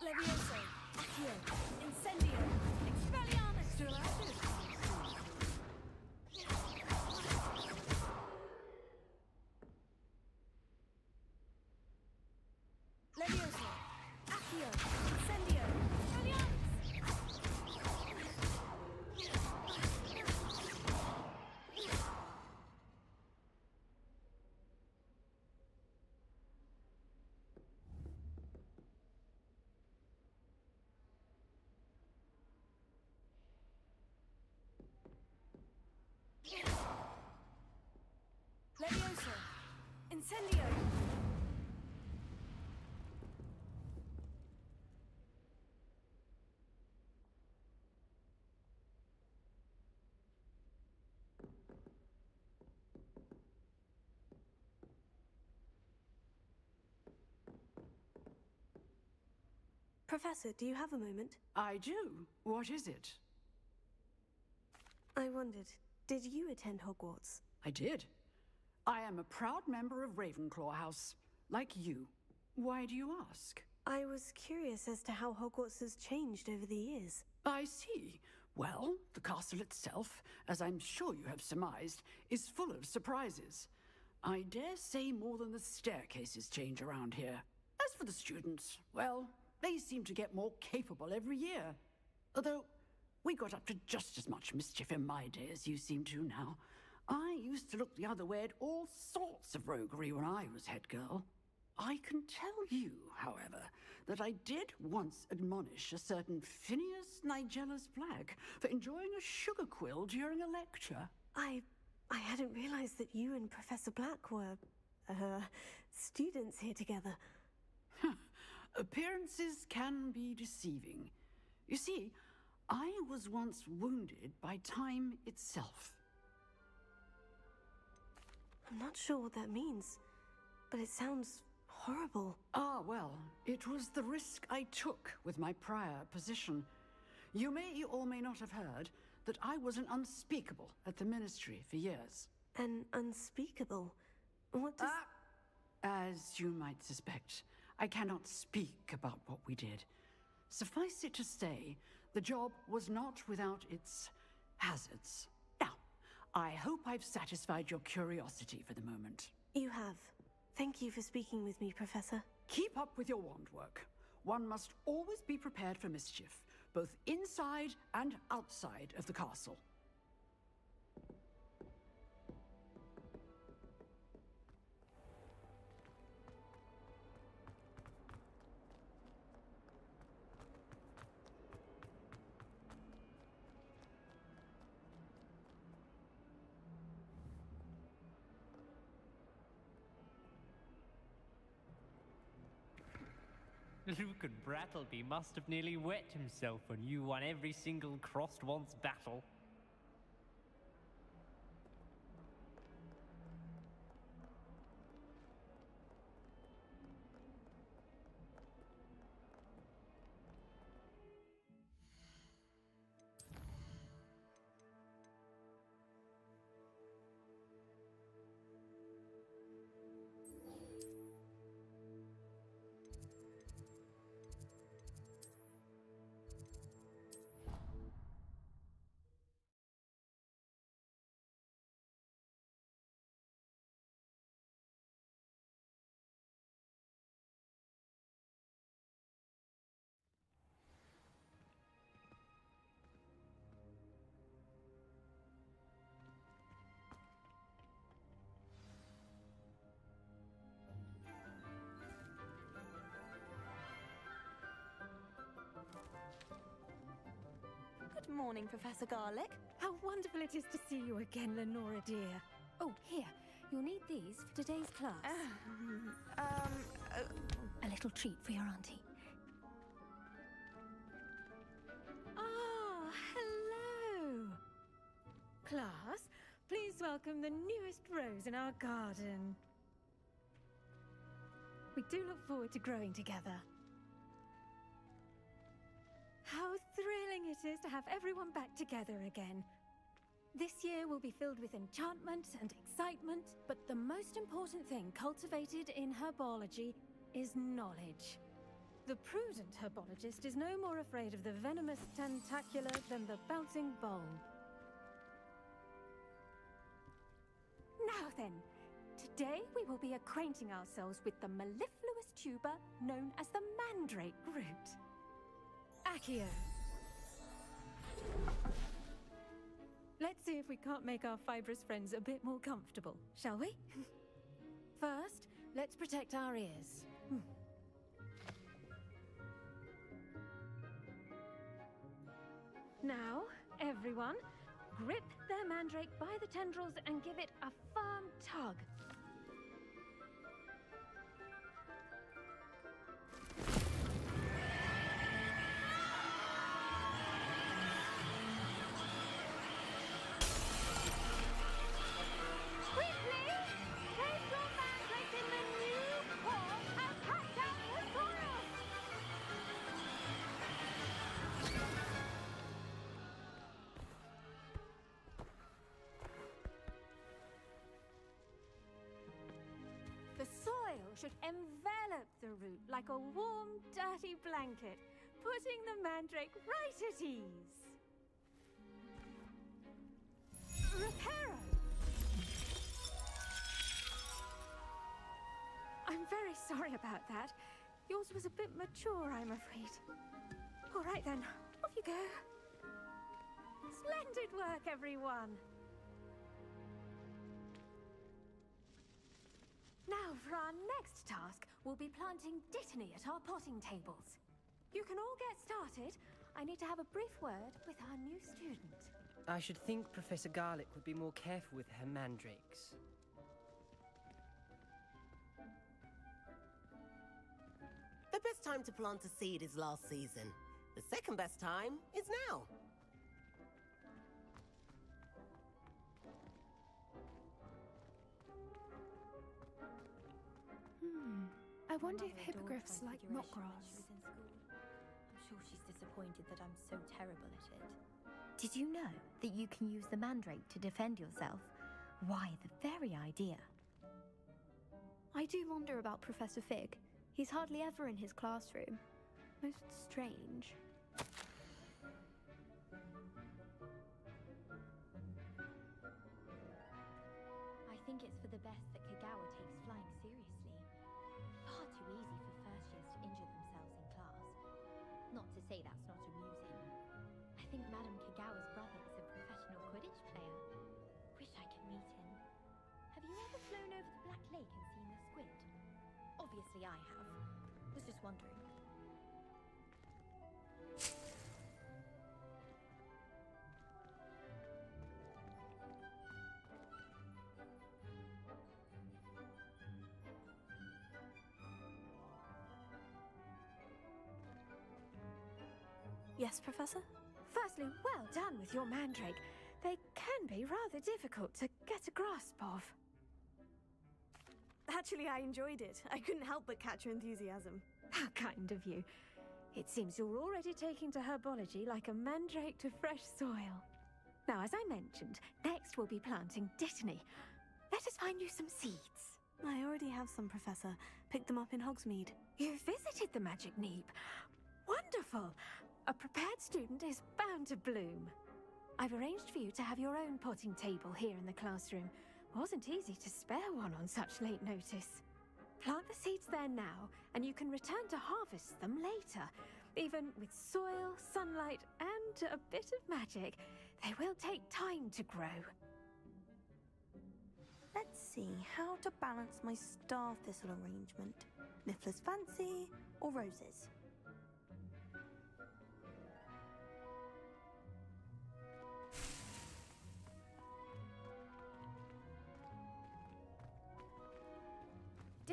Levioso, Accio, Incendio, Expelliarmus! Still active. Levioso, Accio, Incendio, Expelliarmus! Levioso, Incendio! Professor, do you have a moment? I do. What is it? I wondered, did you attend Hogwarts? I did. I am a proud member of Ravenclaw House, like you. Why do you ask? I was curious as to how Hogwarts has changed over the years. I see. Well, the castle itself, as I'm sure you have surmised, is full of surprises. I dare say more than the staircases change around here. As for the students, well, they seem to get more capable every year. Although, we got up to just as much mischief in my day as you seem to now. I used to look the other way at all sorts of roguery when I was head girl. I can tell you, however, that I did once admonish a certain Phineas Nigella's Black for enjoying a sugar quill during a lecture. I hadn't realized that you and Professor Black were, students here together. Appearances can be deceiving. You see, I was once wounded by time itself. I'm not sure what that means, but it sounds horrible. Ah, well, it was the risk I took with my prior position. You may or may not have heard that I was an unspeakable at the Ministry for years. An unspeakable? What does... As you might suspect, I cannot speak about what we did. Suffice it to say, the job was not without its hazards. Now, I hope I've satisfied your curiosity for the moment. You have. Thank you for speaking with me, Professor. Keep up with your wand work. One must always be prepared for mischief, both inside and outside of the castle. Luke and Brattleby must have nearly wet himself when you won every single crossed wands battle. Morning, Professor Garlic. How wonderful it is to see you again, Lenora dear. Oh, here. You'll need these for today's class. A little treat for your auntie. Ah, hello! Class, please welcome the newest rose in our garden. We do look forward to growing together. How thrilling it is to have everyone back together again. This year will be filled with enchantment and excitement, but the most important thing cultivated in herbology is knowledge. The prudent herbologist is no more afraid of the venomous tentacula than the bouncing bulb. Now then, today we will be acquainting ourselves with the mellifluous tuber known as the mandrake root. Accio. Let's see if we can't make our fibrous friends a bit more comfortable, shall we? First, let's protect our ears. Now, everyone, grip their mandrake by the tendrils and give it a firm tug. Should envelop the root like a warm, dirty blanket, putting the mandrake right at ease. Reparo! I'm very sorry about that. Yours was a bit mature, I'm afraid. All right then, off you go. Splendid work, everyone. Now, for our next task, we'll be planting dittany at our potting tables. You can all get started. I need to have a brief word with our new student. I should think Professor Garlic would be more careful with her mandrakes. The best time to plant a seed is last season. The second best time is now. I wonder if hippogriffs like knotgrass. I'm sure she's disappointed that I'm so terrible at it. Did you know that you can use the mandrake to defend yourself? Why, the very idea. I do wonder about Professor Fig. He's hardly ever in his classroom. Most strange. I think it's for the best that Kagawa takes flying seriously. Far too easy for first years to injure themselves in class. Not to say that's not amusing. I think Madam Kagawa's brother is a professional Quidditch player. Wish I could meet him. Have you ever flown over the Black Lake and seen the squid? Obviously I have. Was just wondering. Yes, Professor? Firstly, well done with your mandrake. They can be rather difficult to get a grasp of. Actually, I enjoyed it. I couldn't help but catch your enthusiasm. How kind of you. It seems you're already taking to herbology like a mandrake to fresh soil. Now, as I mentioned, next we'll be planting dittany. Let us find you some seeds. I already have some, Professor. Picked them up in Hogsmeade. You visited the Magic Neep. Wonderful! A prepared student is bound to bloom. I've arranged for you to have your own potting table here in the classroom. Wasn't easy to spare one on such late notice. Plant the seeds there now, and you can return to harvest them later. Even with soil, sunlight, and a bit of magic, they will take time to grow. Let's see how to balance my star thistle arrangement. Niffler's fancy or roses?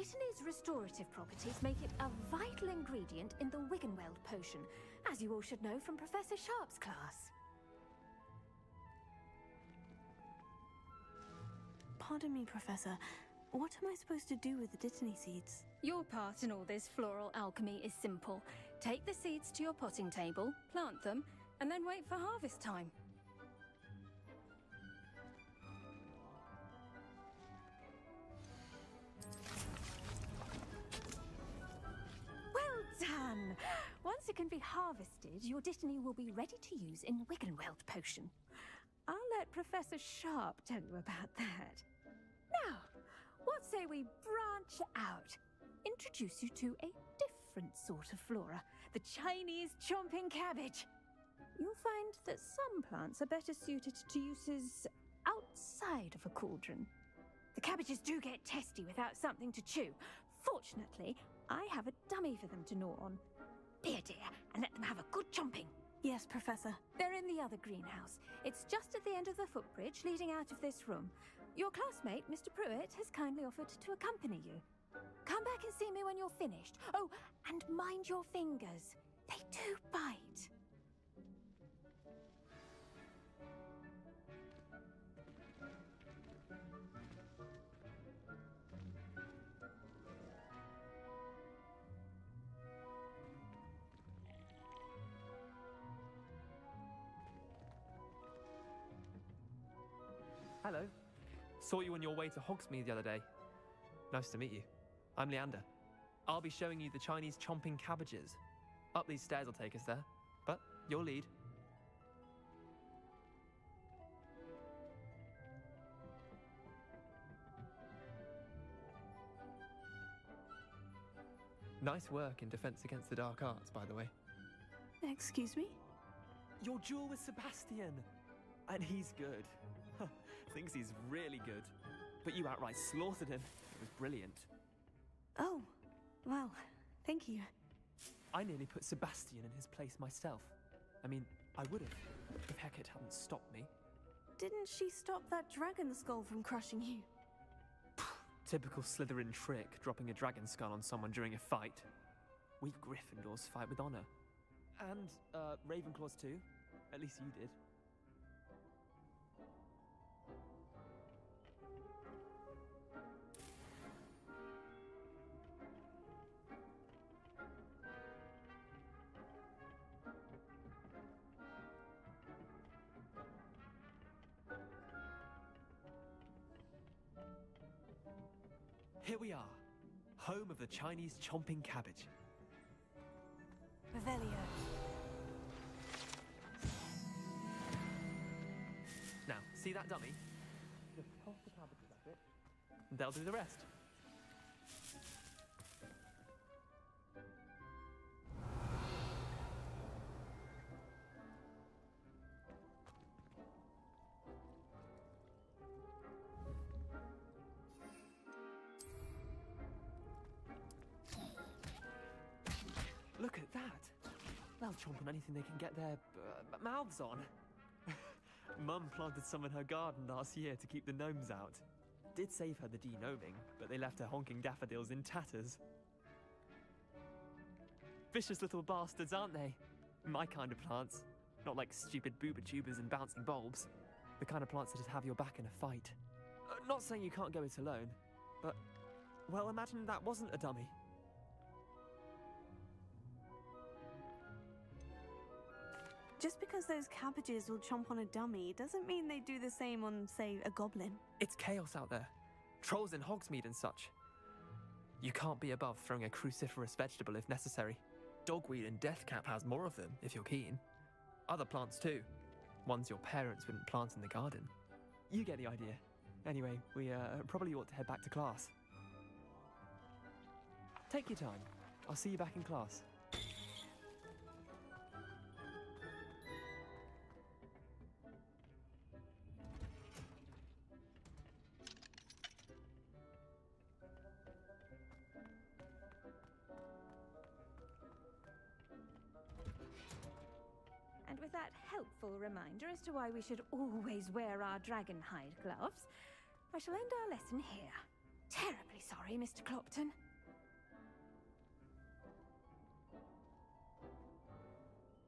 Dittany's restorative properties make it a vital ingredient in the Wiggenweld potion, as you all should know from Professor Sharp's class. Pardon me, Professor. What am I supposed to do with the Dittany seeds? Your part in all this floral alchemy is simple. Take the seeds to your potting table, plant them, and then wait for harvest time. Well done! Once it can be harvested, your Dittany will be ready to use in Wiggenweld potion. I'll let Professor Sharp tell you about that. Now, what say we branch out? Introduce you to a different sort of flora, the Chinese chomping cabbage. You'll find that some plants are better suited to uses outside of a cauldron. The cabbages do get testy without something to chew. Fortunately, I have a dummy for them to gnaw on. Be a dear and let them have a good chomping. Yes, Professor. They're in the other greenhouse. It's just at the end of the footbridge leading out of this room. Your classmate, Mr. Pruitt, has kindly offered to accompany you. Come back and see me when you're finished. Oh, and mind your fingers. They do bite. Hello. Saw you on your way to Hogsmeade the other day. Nice to meet you. I'm Leander. I'll be showing you the Chinese chomping cabbages. Up these stairs will take us there, but you'll lead. Nice work in Defense Against the Dark Arts, by the way. Excuse me? Your duel with Sebastian! And he's good. Thinks he's really good. But you outright slaughtered him. It was brilliant. Oh, well, thank you. I nearly put Sebastian in his place myself. I mean, I would have, if Hecate hadn't stopped me. Didn't she stop that dragon skull from crushing you? Typical Slytherin trick, dropping a dragon skull on someone during a fight. We Gryffindors fight with honor. And, Ravenclaws too. At least you did. Here we are, home of the Chinese chomping cabbage. Revelio. Now, see that dummy? Just toss the cabbages at it, and they'll do the rest. Look at that! They'll chomp on anything they can get their mouths on. Mum planted some in her garden last year to keep the gnomes out. Did save her the de-gnoming, but they left her honking daffodils in tatters. Vicious little bastards, aren't they? My kind of plants. Not like stupid booba tubers and bouncing bulbs. The kind of plants that'd have your back in a fight. Not saying you can't go it alone, but, well, imagine that wasn't a dummy. Just because those cabbages will chomp on a dummy doesn't mean they do the same on, say, a goblin. It's chaos out there. Trolls in Hogsmeade and such. You can't be above throwing a cruciferous vegetable if necessary. Dogweed and deathcap has more of them, if you're keen. Other plants too. Ones your parents wouldn't plant in the garden. You get the idea. Anyway, we probably ought to head back to class. Take your time. I'll see you back in class. And with that helpful reminder as to why we should always wear our dragon hide gloves, I shall end our lesson here. terribly sorry, Mr. Clopton.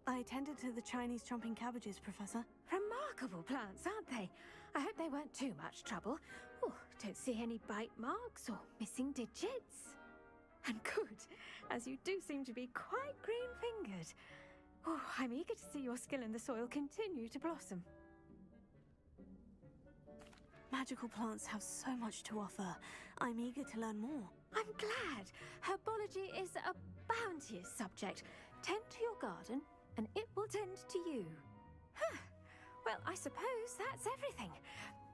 I attended to the Chinese chomping cabbages, Professor. Remarkable plants, aren't they? I hope they weren't too much trouble. Oh, don't see any bite marks or missing digits. And good, as you do seem to be quite green-fingered. Oh, I'm eager to see your skill in the soil continue to blossom. Magical plants have so much to offer. I'm eager to learn more. I'm glad. Herbology is a bounteous subject. Tend to your garden, and it will tend to you. Huh. Well, I suppose that's everything.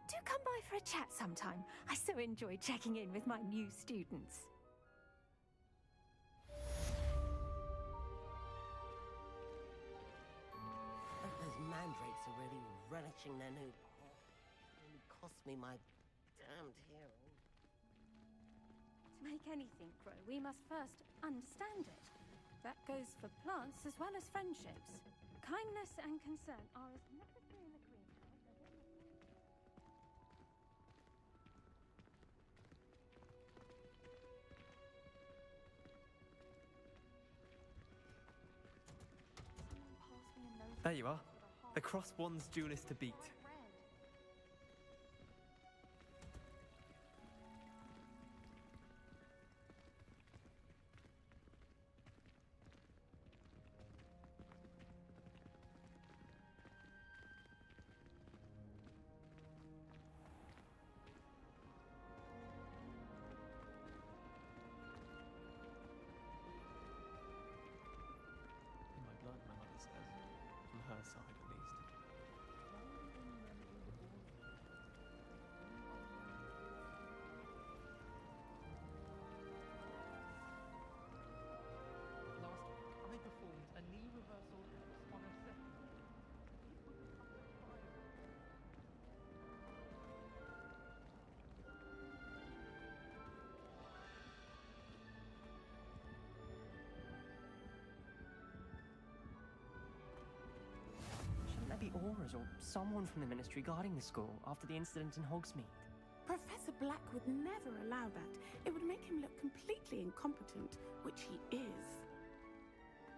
Do come by for a chat sometime. I so enjoy checking in with my new students. Those mandrakes are really relishing their new pot. It really cost me my damned hearing. To make anything grow, we must first understand it. That goes for plants as well as friendships. Kindness and concern are as necessary in the greenhouse as in the... There you are. The Crossed Wands duelist to beat. In my blood, my mother says. From her side, at least. Last week, I performed a knee reversal on a second. Shouldn't there be auras or someone from the Ministry guarding the school after the incident in Hogsmeade? Professor Black would never allow that. It would make him look completely incompetent, which he is.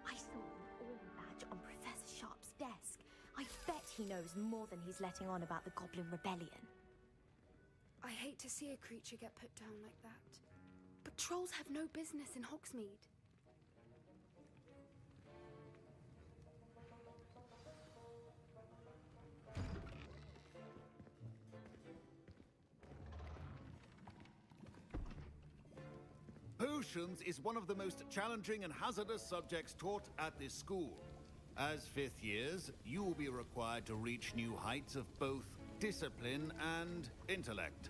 I saw an aura badge on Professor Sharp's desk. I bet he knows more than he's letting on about the Goblin Rebellion. I hate to see a creature get put down like that. But trolls have no business in Hogsmeade. Potions is one of the most challenging and hazardous subjects taught at this school. As fifth years, you will be required to reach new heights of both discipline and intellect.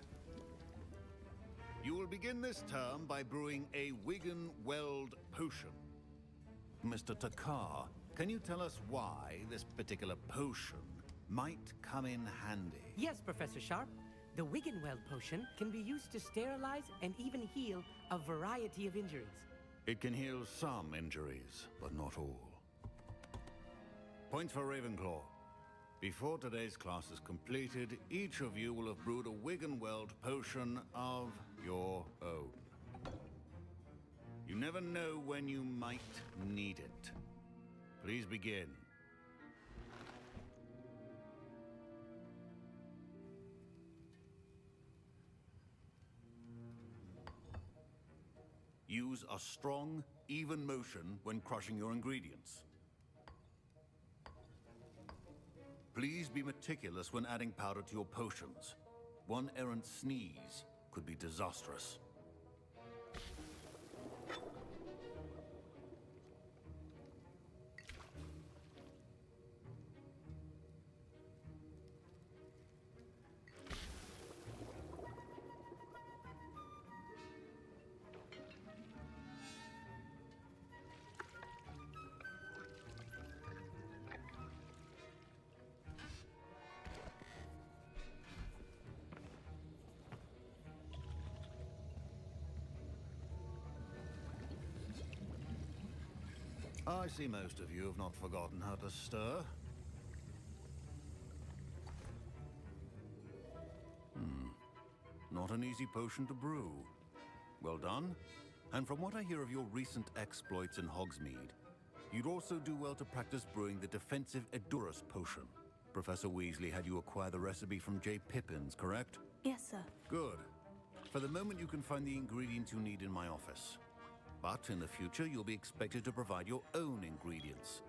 You will begin this term by brewing a Wigan Weld potion. Mr. Takar, can you tell us why this particular potion might come in handy? Yes, Professor Sharp. The Wiggenweld potion can be used to sterilize and even heal a variety of injuries. It can heal some injuries, but not all. Points for Ravenclaw. Before today's class is completed, each of you will have brewed a Wiggenweld potion of your own. You never know when you might need it. Please begin. Use a strong, even motion when crushing your ingredients. Please be meticulous when adding powder to your potions. One errant sneeze could be disastrous. I see most of you have not forgotten how to stir. Not not an easy potion to brew. Well done. And from what I hear of your recent exploits in Hogsmeade, you'd also do well to practice brewing the defensive Edurus potion. Professor Weasley had you acquire the recipe from J. Pippin's, correct? Yes, sir. Good. For the moment, you can find the ingredients you need in my office. But in the future, you'll be expected to provide your own ingredients.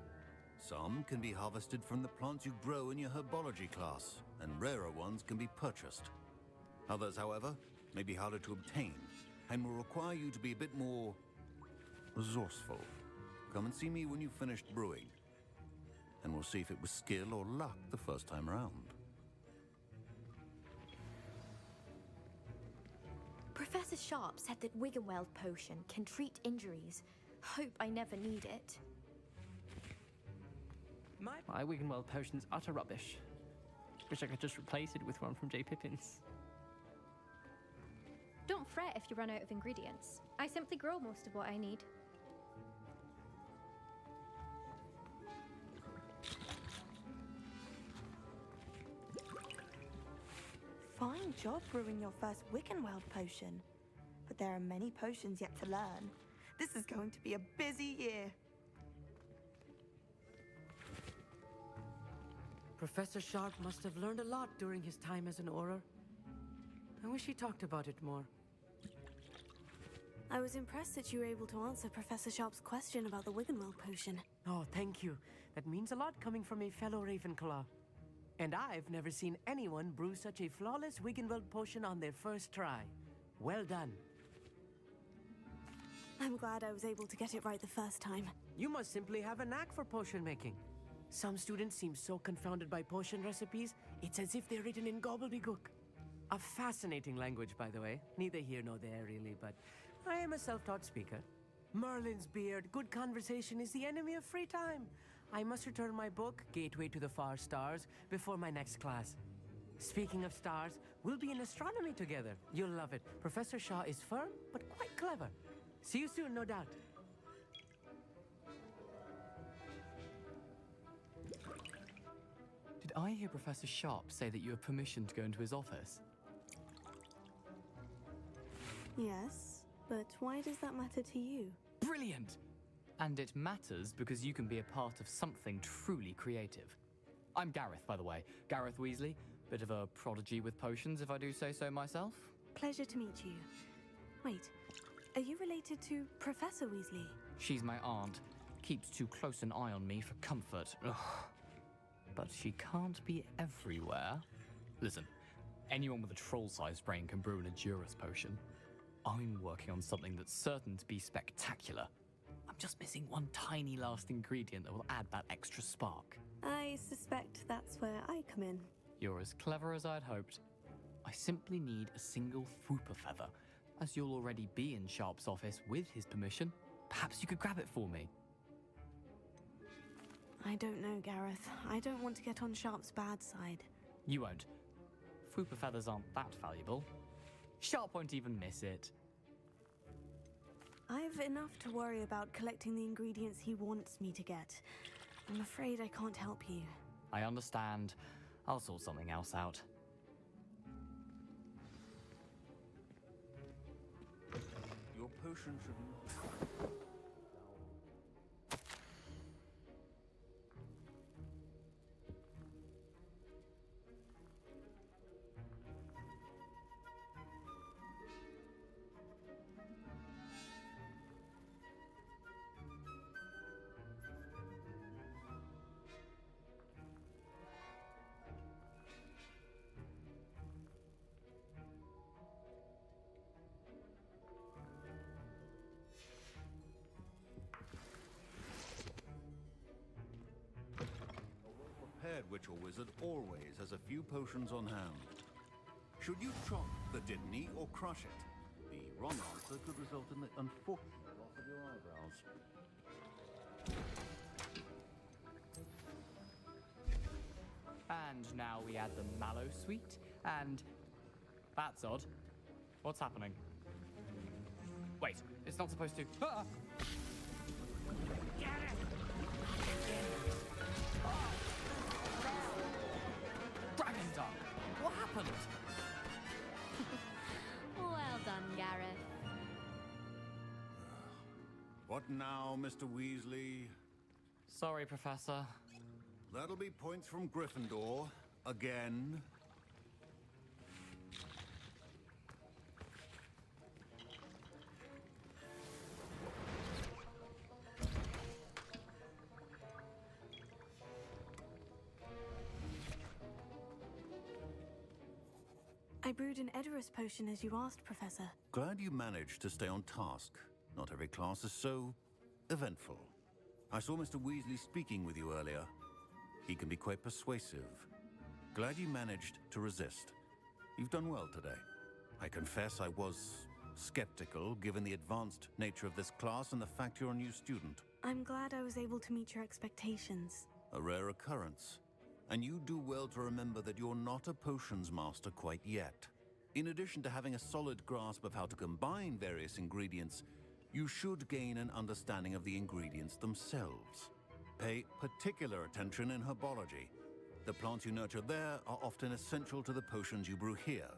Some can be harvested from the plants you grow in your herbology class, and rarer ones can be purchased. Others, however, may be harder to obtain, and will require you to be a bit more resourceful. Come and see me when you've finished brewing, and we'll see if it was skill or luck the first time around. Professor Sharp said that Wiggenweld potion can treat injuries. Hope I never need it. My Wiggenweld potion's utter rubbish. Wish I could just replace it with one from J. Pippin's. Don't fret if you run out of ingredients. I simply grow most of what I need. Fine job brewing your first Wiggenweld potion. But there are many potions yet to learn. This is going to be a busy year. Professor Sharp must have learned a lot during his time as an Auror. I wish he talked about it more. I was impressed that you were able to answer Professor Sharp's question about the Wiggenweld potion. Oh, thank you. That means a lot coming from a fellow Ravenclaw. And I've never seen anyone brew such a flawless Wiggenweld potion on their first try. Well done. I'm glad I was able to get it right the first time. You must simply have a knack for potion making. Some students seem so confounded by potion recipes, it's as if they're written in gobbledygook. A fascinating language, by the way. Neither here nor there, really, but I am a self-taught speaker. Merlin's beard, good conversation is the enemy of free time. I must return my book, Gateway to the Far Stars, before my next class. Speaking of stars, we'll be in astronomy together. You'll love it. Professor Shaw is firm, but quite clever. See you soon, no doubt. Did I hear Professor Sharp say that you have permission to go into his office? Yes, but why does that matter to you? Brilliant! And it matters because you can be a part of something truly creative. I'm Gareth, by the way. Gareth Weasley. Bit of a prodigy with potions, if I do say so myself. Pleasure to meet you. Wait, are you related to Professor Weasley? She's my aunt. Keeps too close an eye on me for comfort. Ugh. But she can't be everywhere. Listen, anyone with a troll-sized brain can brew an Edurus potion. I'm working on something that's certain to be spectacular. I'm just missing one tiny last ingredient that will add that extra spark. I suspect that's where I come in. You're as clever as I'd hoped. I simply need a single Fwooper feather. As you'll already be in Sharp's office with his permission, perhaps you could grab it for me. I don't know, Gareth. I don't want to get on Sharp's bad side. You won't. Fwooper feathers aren't that valuable. Sharp won't even miss it. I've enough to worry about collecting the ingredients he wants me to get. I'm afraid I can't help you. I understand. I'll sort something else out. Your potion should... Witch or wizard always has a few potions on hand. Should you chop the Didney or crush it, the wrong answer could result in the unfortunate loss of your eyebrows. And now we add the mallow sweet, and... That's odd. What's happening? Wait, it's not supposed to... Ah! Get it! What happened? What now, Mr. Weasley? Sorry, Professor. That'll be points from Gryffindor. Again. I brewed an Edorus potion as you asked, Professor. Glad you managed to stay on task. Not every class is so eventful. I saw Mr. Weasley speaking with you earlier. He can be quite persuasive. Glad you managed to resist. You've done well today. I confess I was skeptical, given the advanced nature of this class and the fact you're a new student. I'm glad I was able to meet your expectations. A rare occurrence. And you do well to remember that you're not a potions master quite yet. In addition to having a solid grasp of how to combine various ingredients, you should gain an understanding of the ingredients themselves. Pay particular attention in herbology. The plants you nurture there are often essential to the potions you brew here.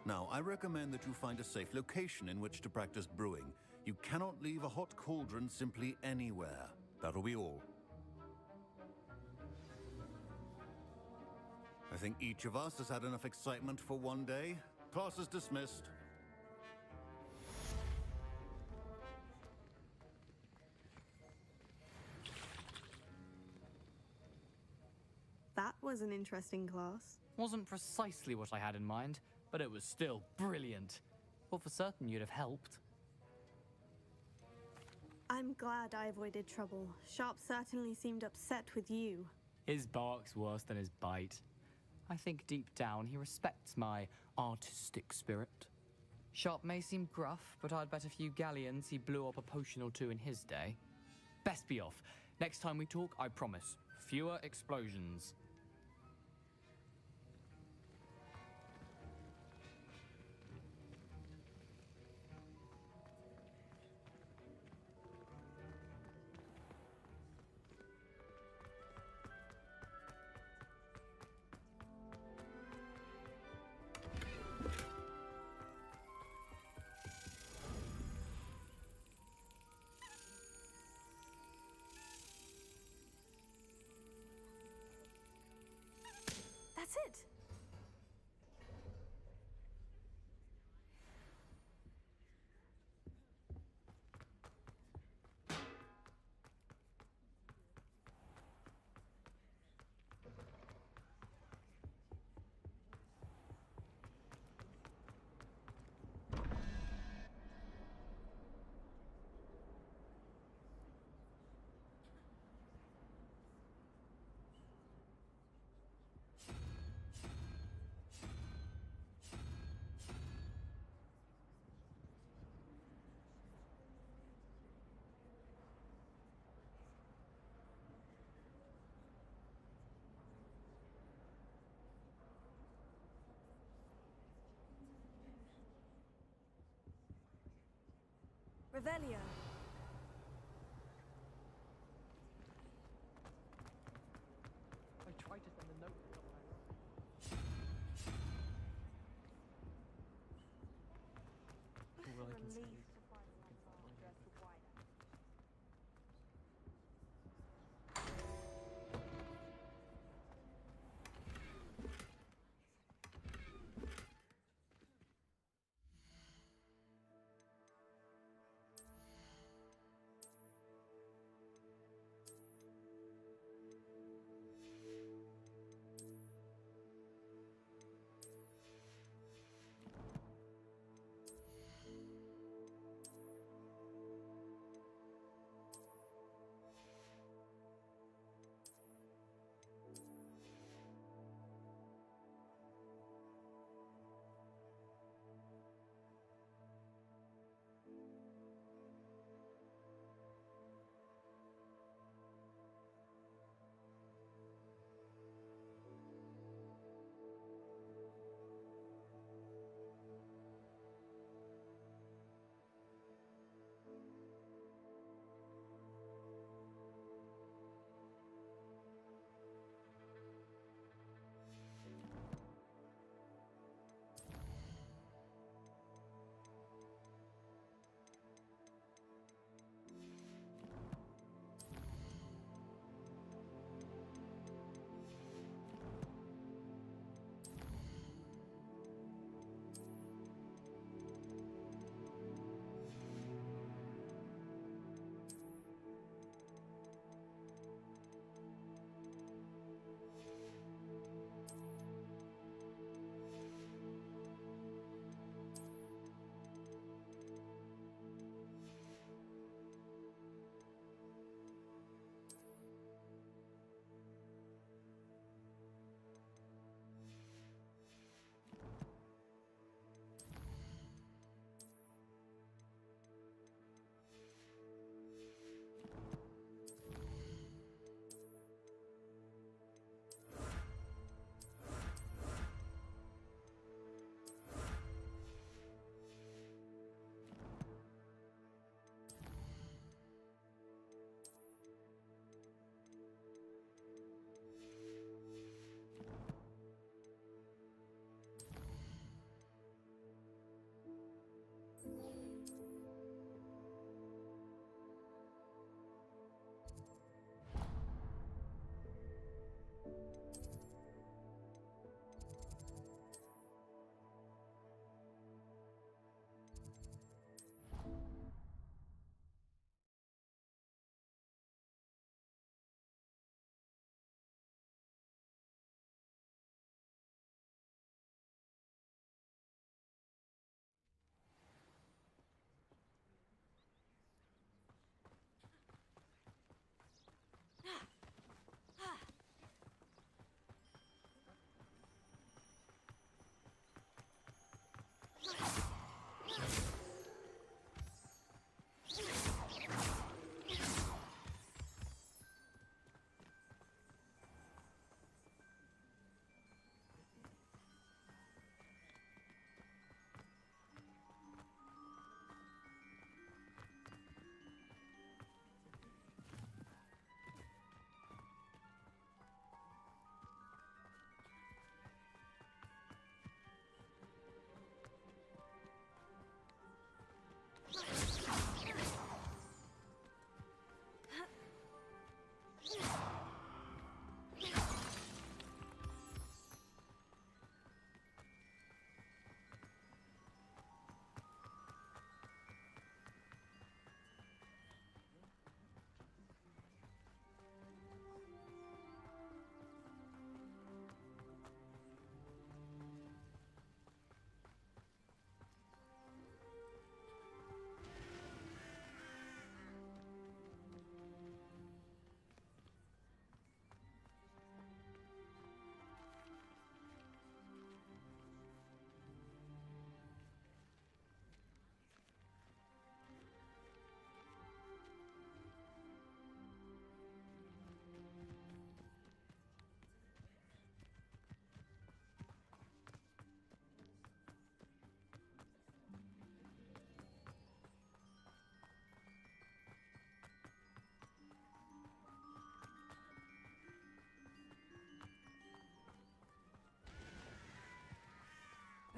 Now, I recommend that you find a safe location in which to practice brewing. You cannot leave a hot cauldron simply anywhere. That'll be all. I think each of us has had enough excitement for one day. Class is dismissed. That was an interesting class. Wasn't precisely what I had in mind, but it was still brilliant. Thought for certain you'd have helped. I'm glad I avoided trouble. Sharp certainly seemed upset with you. His bark's worse than his bite. I think deep down he respects my artistic spirit. Sharp may seem gruff, but I'd bet a few galleons he blew up a potion or two in his day. Best be off. Next time we talk, I promise, fewer explosions. That's it. Revelio. I tried to send a note. All I can say is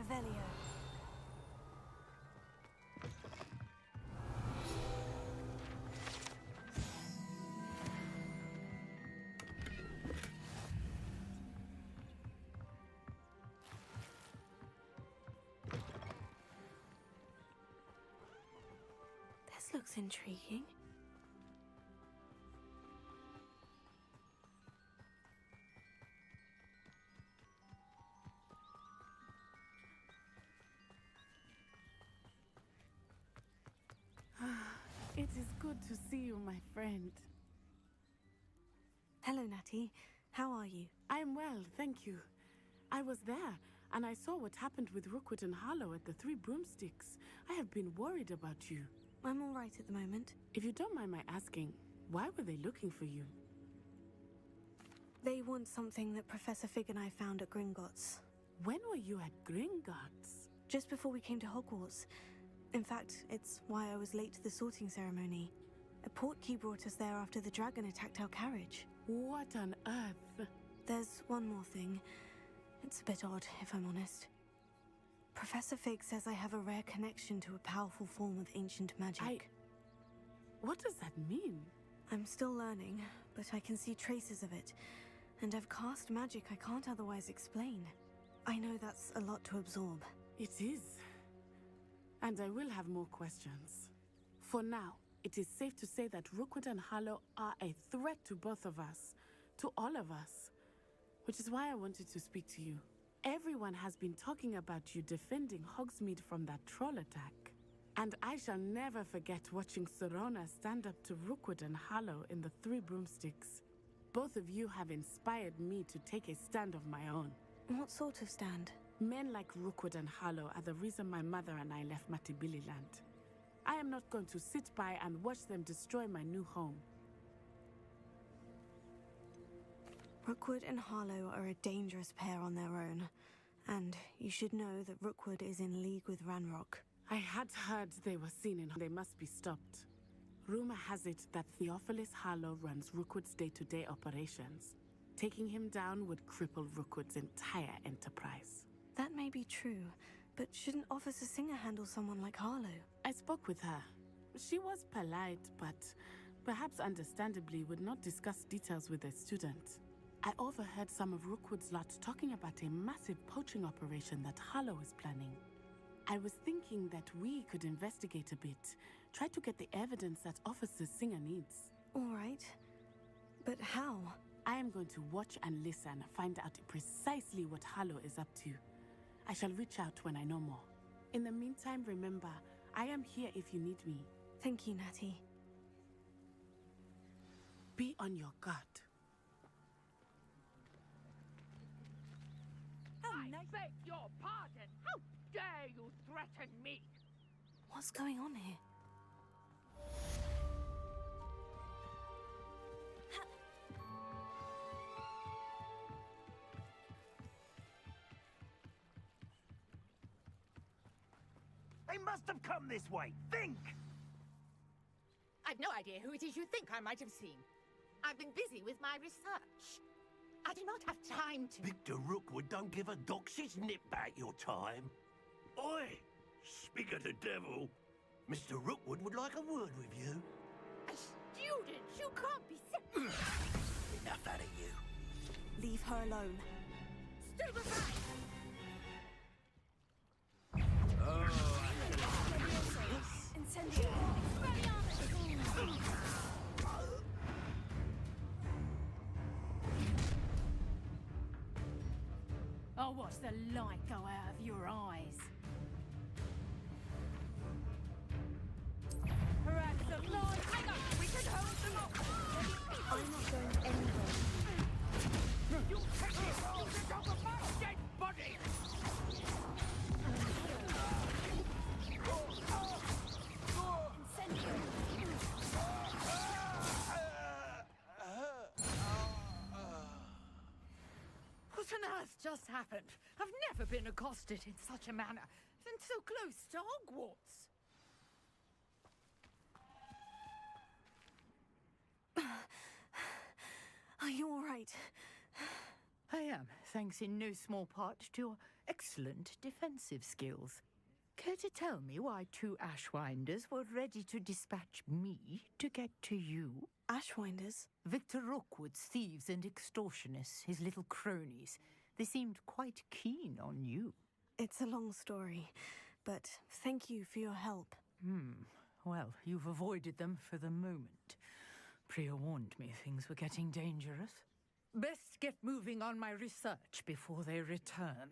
Revelio. This looks intriguing. It is good to see you, my friend. Hello, Natty. How are you? I'm well, thank you. I was there, and I saw what happened with Rookwood and Harlow at the Three Broomsticks. I have been worried about you. I'm all right at the moment. If you don't mind my asking, why were they looking for you? They want something that Professor Fig and I found at Gringotts. When were you at Gringotts? Just before we came to Hogwarts. In fact, it's why I was late to the sorting ceremony. A portkey brought us there after the dragon attacked our carriage. What on earth? There's one more thing. It's a bit odd, if I'm honest. Professor Fig says I have a rare connection to a powerful form of ancient magic. What does that mean? I'm still learning, but I can see traces of it. And I've cast magic I can't otherwise explain. I know that's a lot to absorb. It is. And I will have more questions. For now, it is safe to say that Rookwood and Harlow are a threat to both of us. To all of us. Which is why I wanted to speak to you. Everyone has been talking about you defending Hogsmeade from that troll attack. And I shall never forget watching Serona stand up to Rookwood and Harlow in the Three Broomsticks. Both of you have inspired me to take a stand of my own. What sort of stand? Men like Rookwood and Harlow are the reason my mother and I left Matibililand. I am not going to sit by and watch them destroy my new home. Rookwood and Harlow are a dangerous pair on their own. And you should know that Rookwood is in league with Ranrock. I had heard they were seen in... They must be stopped. Rumor has it that Theophilus Harlow runs Rookwood's day-to-day operations. Taking him down would cripple Rookwood's entire enterprise. That may be true, but shouldn't Officer Singer handle someone like Harlow? I spoke with her. She was polite, but perhaps understandably would not discuss details with a student. I overheard some of Rookwood's lot talking about a massive poaching operation that Harlow is planning. I was thinking that we could investigate a bit, try to get the evidence that Officer Singer needs. All right. But how? I am going to watch and listen, find out precisely what Harlow is up to. I shall reach out when I know more. In the meantime, remember, I am here if you need me. Thank you, Natty. Be on your guard. I beg your pardon. How dare you threaten me? What's going on here? They must have come this way. Think! I've no idea who it is you think I might have seen. I've been busy with my research. I do not have time to... Victor Rookwood don't give a doxy's nip back your time. Oi! Speak of the devil. Mr. Rookwood would like a word with you. A student? You can't be serious. Enough out of you. Leave her alone. Stupefy! Incendio! I'll watch the light go out of your eyes. Perhaps the Lord... Hang on! We can hold them off! I'm not going anywhere. You take it off of my dead body! What on earth just happened? I've never been accosted in such a manner, and so close to Hogwarts. Are you all right? I am, thanks in no small part to your excellent defensive skills. Care to tell me why 2 Ashwinders were ready to dispatch me to get to you? Ashwinders? Victor Rookwood's thieves and extortionists, his little cronies. They seemed quite keen on you. It's a long story, but thank you for your help. Well, you've avoided them for the moment. Priya warned me things were getting dangerous. Best get moving on my research before they return.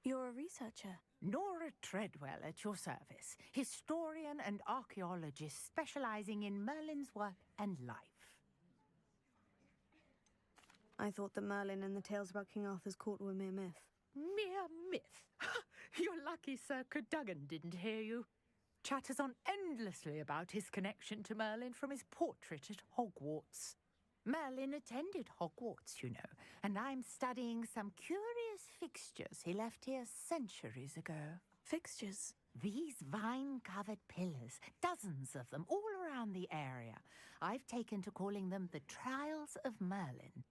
You're a researcher? Nora Treadwell at your service, historian and archaeologist specializing in Merlin's work and life. I thought that Merlin and the tales about King Arthur's court were mere myth. Mere myth? You're lucky Sir Cadogan didn't hear you. Chatters on endlessly about his connection to Merlin from his portrait at Hogwarts. Merlin attended Hogwarts, you know, and I'm studying some curious fixtures he left here centuries ago. Fixtures? These vine-covered pillars, dozens of them, all around the area. I've taken to calling them the Trials of Merlin.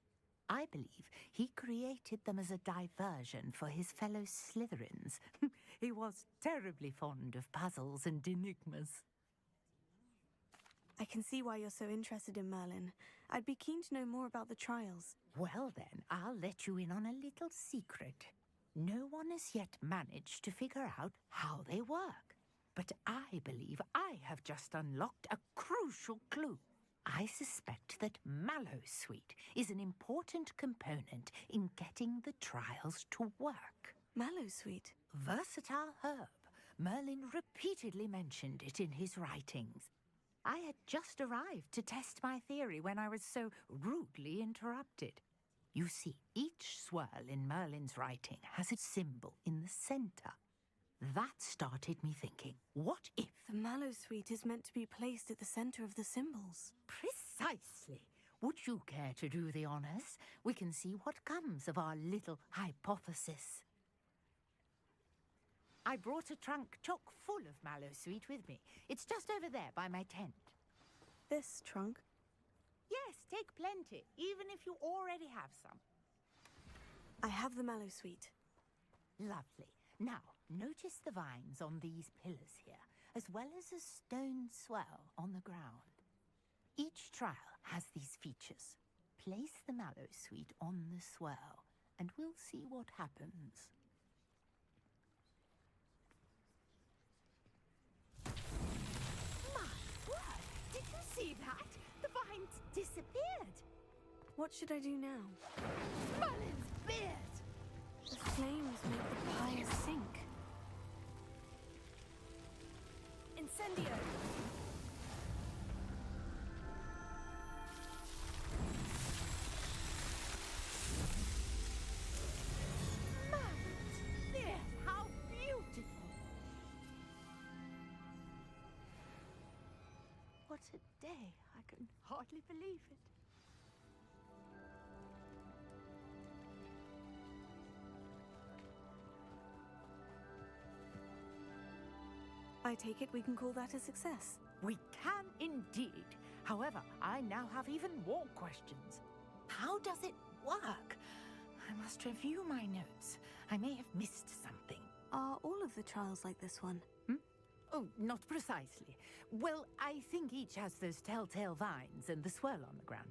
I believe he created them as a diversion for his fellow Slytherins. He was terribly fond of puzzles and enigmas. I can see why you're so interested in Merlin. I'd be keen to know more about the trials. Well then, I'll let you in on a little secret. No one has yet managed to figure out how they work. But I believe I have just unlocked a crucial clue. I suspect that Mallowsweet is an important component in getting the trials to work. Mallowsweet? Versatile herb. Merlin repeatedly mentioned it in his writings. I had just arrived to test my theory when I was so rudely interrupted. You see, each swirl in Merlin's writing has a symbol in the center. That started me thinking, what if... The Mallowsweet is meant to be placed at the center of the symbols. Precisely. Would you care to do the honors? We can see what comes of our little hypothesis. I brought a trunk chock full of Mallowsweet with me. It's just over there by my tent. This trunk? Yes, take plenty, even if you already have some. I have the Mallowsweet. Lovely. Now, notice the vines on these pillars here, as well as a stone swell on the ground. Each trial has these features. Place the Mallowsweet on the swell, and we'll see what happens. Did you see that? The vines disappeared. What should I do now? Merlin's beard! The flames make the pyre sink. Incendio! Merlin's beard! How beautiful! What a day. I can hardly believe it. I take it we can call that a success. We can indeed. However, I now have even more questions. How does it work? I must review my notes. I may have missed something. Are all of the trials like this one? Oh, not precisely. Well, I think each has those telltale vines and the swirl on the ground.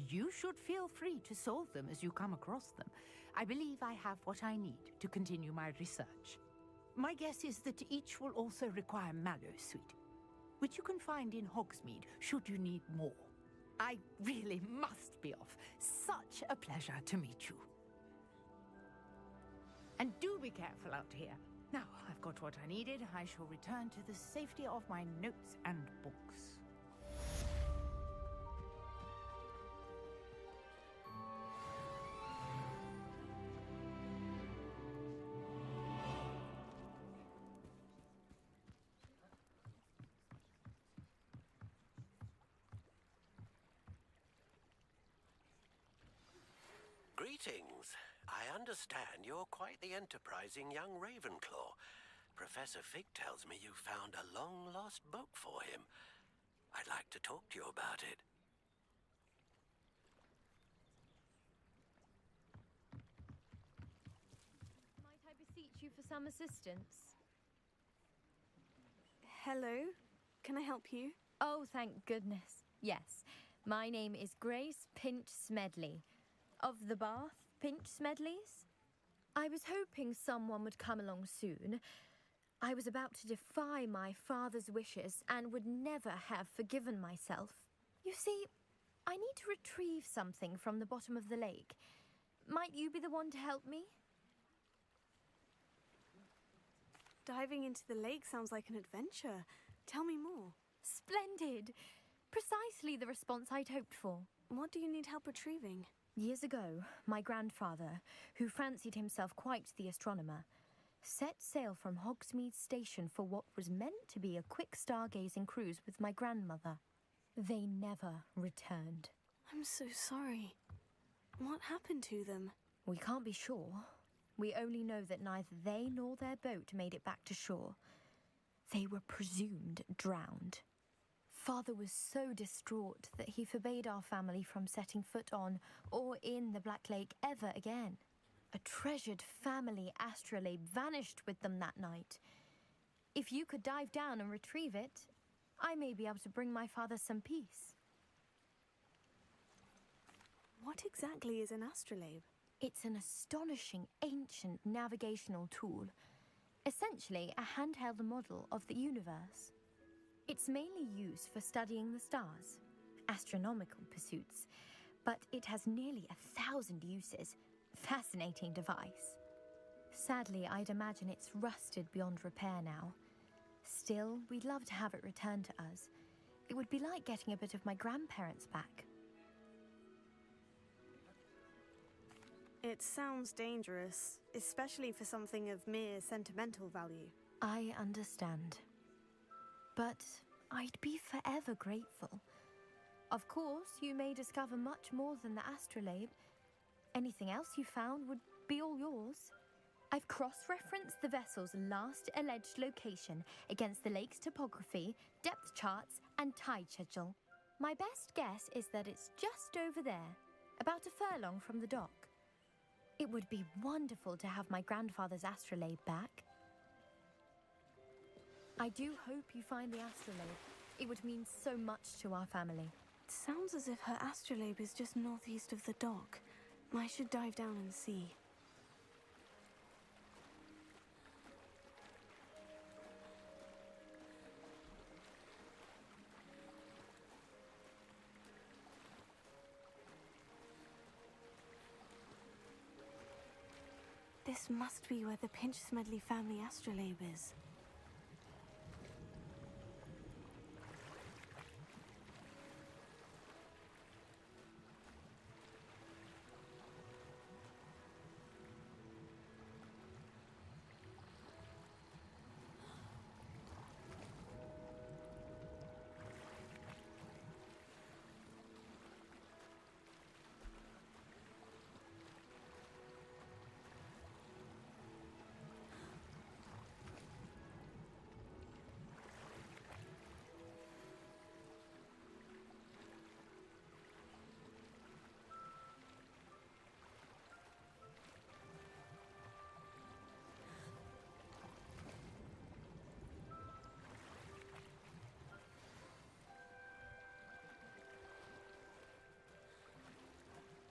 You should feel free to solve them as you come across them. I believe I have what I need to continue my research. My guess is that each will also require Mallowsweet, which you can find in Hogsmeade should you need more. I really must be off. Such a pleasure to meet you. And do be careful out here. Now, I've got what I needed. I shall return to the safety of my notes and books. Greetings. I understand you're quite the enterprising young Ravenclaw. Professor Fig tells me you found a long-lost book for him. I'd like to talk to you about it. some assistance? Hello? Can I help you? Oh, thank goodness. Yes. My name is Grace Pinch Smedley. Of the Bath Pinch Smedleys? I was hoping someone would come along soon. I was about to defy my father's wishes and would never have forgiven myself. You see, I need to retrieve something from the bottom of the lake. Might you be the one to help me? Diving into the lake sounds like an adventure. Tell me more. Splendid! Precisely the response I'd hoped for. What do you need help retrieving? Years ago, my grandfather, who fancied himself quite the astronomer, set sail from Hogsmeade Station for what was meant to be a quick stargazing cruise with my grandmother. They never returned. I'm so sorry. What happened to them? We can't be sure. We only know that neither they nor their boat made it back to shore. They were presumed drowned. Father was so distraught that he forbade our family from setting foot on or in the Black Lake ever again. A treasured family astrolabe vanished with them that night. If you could dive down and retrieve it, I may be able to bring my father some peace. What exactly is an astrolabe? It's an astonishing ancient navigational tool. Essentially, a handheld model of the universe. It's mainly used for studying the stars, astronomical pursuits, but it has nearly 1,000 uses. Fascinating device. Sadly, I'd imagine it's rusted beyond repair now. Still, we'd love to have it returned to us. It would be like getting a bit of my grandparents back. It sounds dangerous, especially for something of mere sentimental value. I understand. But I'd be forever grateful. Of course, you may discover much more than the astrolabe. Anything else you found would be all yours. I've cross-referenced the vessel's last alleged location against the lake's topography, depth charts, and tide schedule. My best guess is that it's just over there, about a furlong from the dock. It would be wonderful to have my grandfather's astrolabe back. I do hope you find the astrolabe. It would mean so much to our family. It sounds as if her astrolabe is just northeast of the dock. I should dive down and see. This must be where the Pinch Smedley family astrolabe is.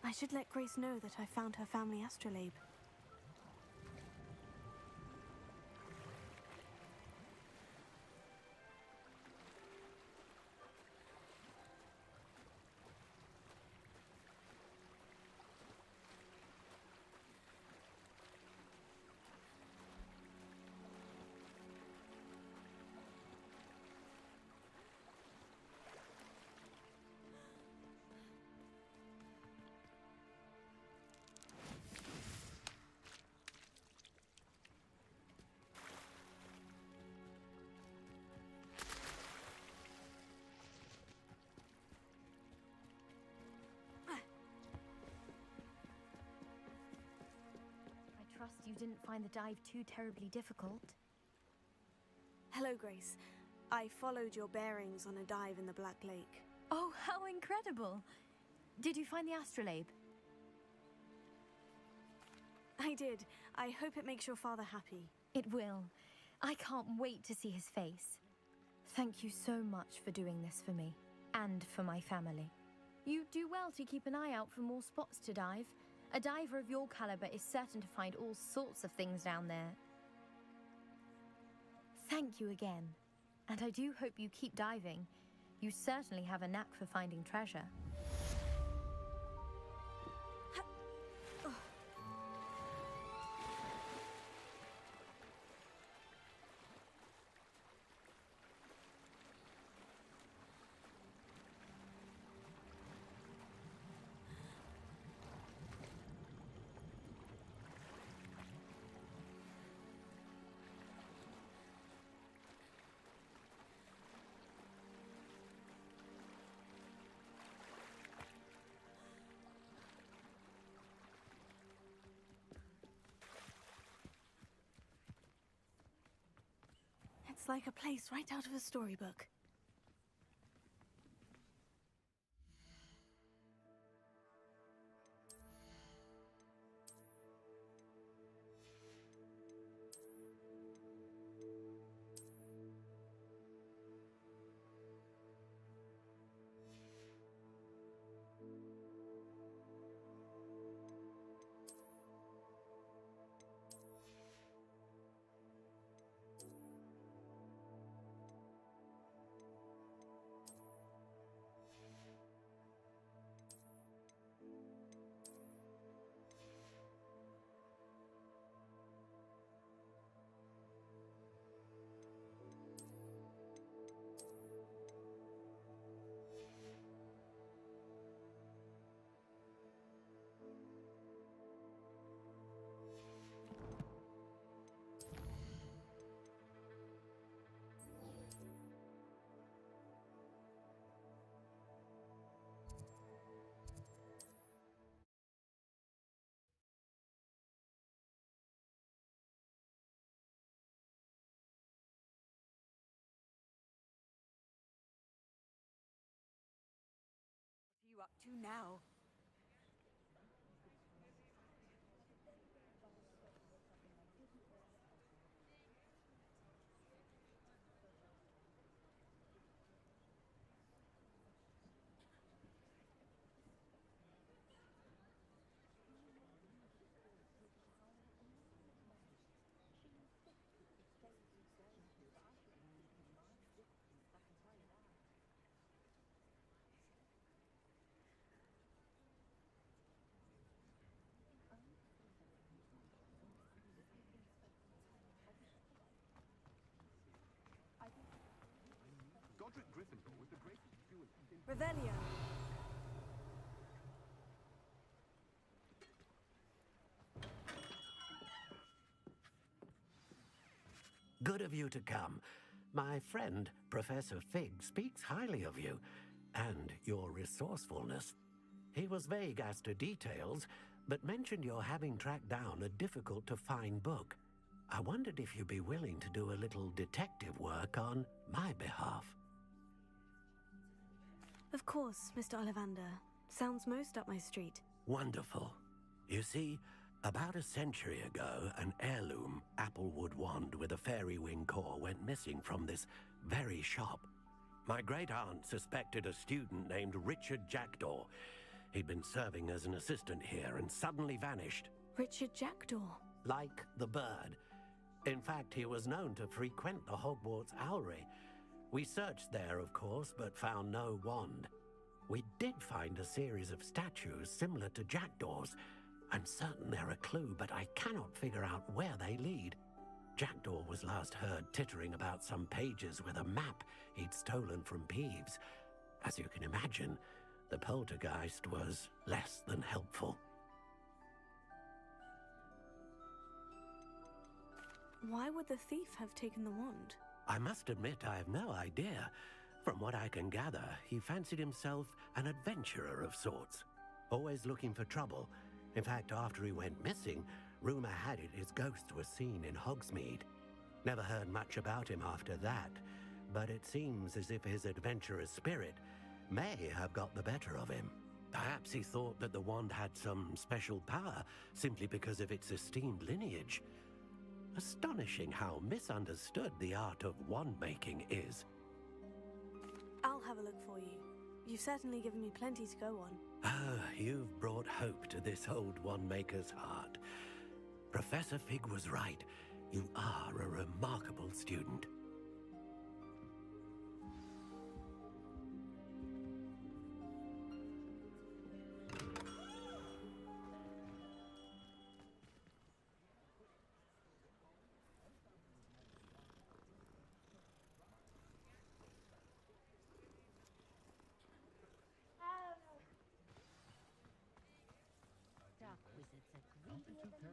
I should let Grace know that I found her family astrolabe. Trust you didn't find the dive too terribly difficult. Hello, Grace. I followed your bearings on a dive in the Black Lake. Oh, how incredible! Did you find the astrolabe? I did. I hope it makes your father happy. It will. I can't wait to see his face. Thank you so much for doing this for me, and for my family. You do well to keep an eye out for more spots to dive. A diver of your caliber is certain to find all sorts of things down there. Thank you again, and I do hope you keep diving. You certainly have a knack for finding treasure. It's like a place right out of a storybook. What are you up to now? Revelio. Good of you to come. My friend, Professor Fig, speaks highly of you and your resourcefulness. He was vague as to details, but mentioned your having tracked down a difficult-to-find book. I wondered if you'd be willing to do a little detective work on my behalf. Of course, Mr. Ollivander. Sounds most up my street. Wonderful. You see, about a century ago, an heirloom applewood wand with a fairy wing core went missing from this very shop. My great-aunt suspected a student named Richard Jackdaw. He'd been serving as an assistant here and suddenly vanished. Richard Jackdaw? Like the bird. In fact, he was known to frequent the Hogwarts Owlery. We searched there, of course, but found no wand. We did find a series of statues similar to Jackdaw's. I'm certain they're a clue, but I cannot figure out where they lead. Jackdaw was last heard tittering about some pages with a map he'd stolen from Peeves. As you can imagine, the poltergeist was less than helpful. Why would the thief have taken the wand? I must admit I have no idea. From what I can gather, he fancied himself an adventurer of sorts, always looking for trouble. In fact, after he went missing, rumor had it his ghost was seen in Hogsmeade. Never heard much about him after that, but it seems as if his adventurous spirit may have got the better of him. Perhaps he thought that the wand had some special power simply because of its esteemed lineage. Astonishing how misunderstood the art of wand-making is. I'll have a look for you. You've certainly given me plenty to go on. Ah, you've brought hope to this old wand-maker's heart. Professor Fig was right. You are a remarkable student. Dark wizards are greedier than...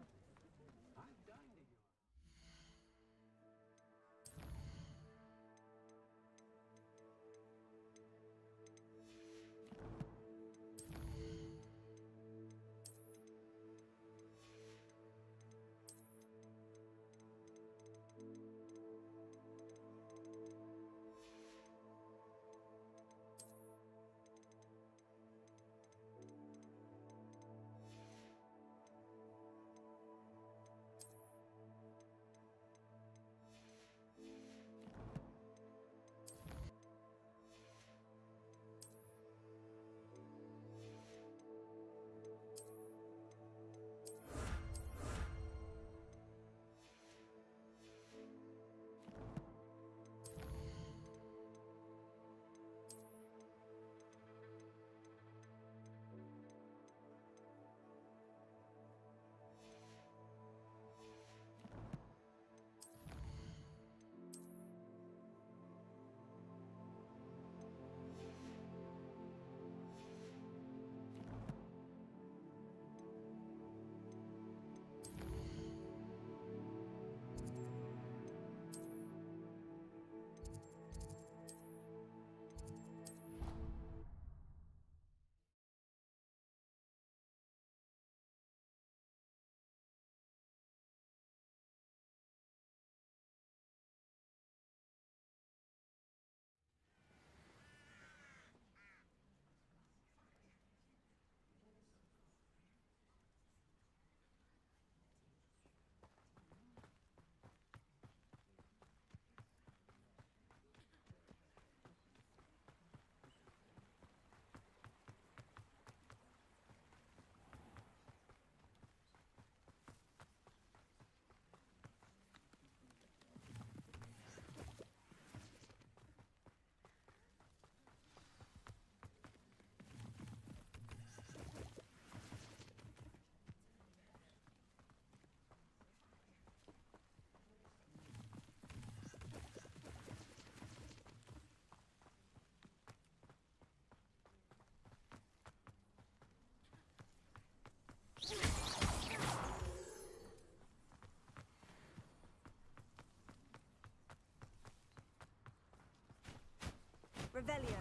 Revelio.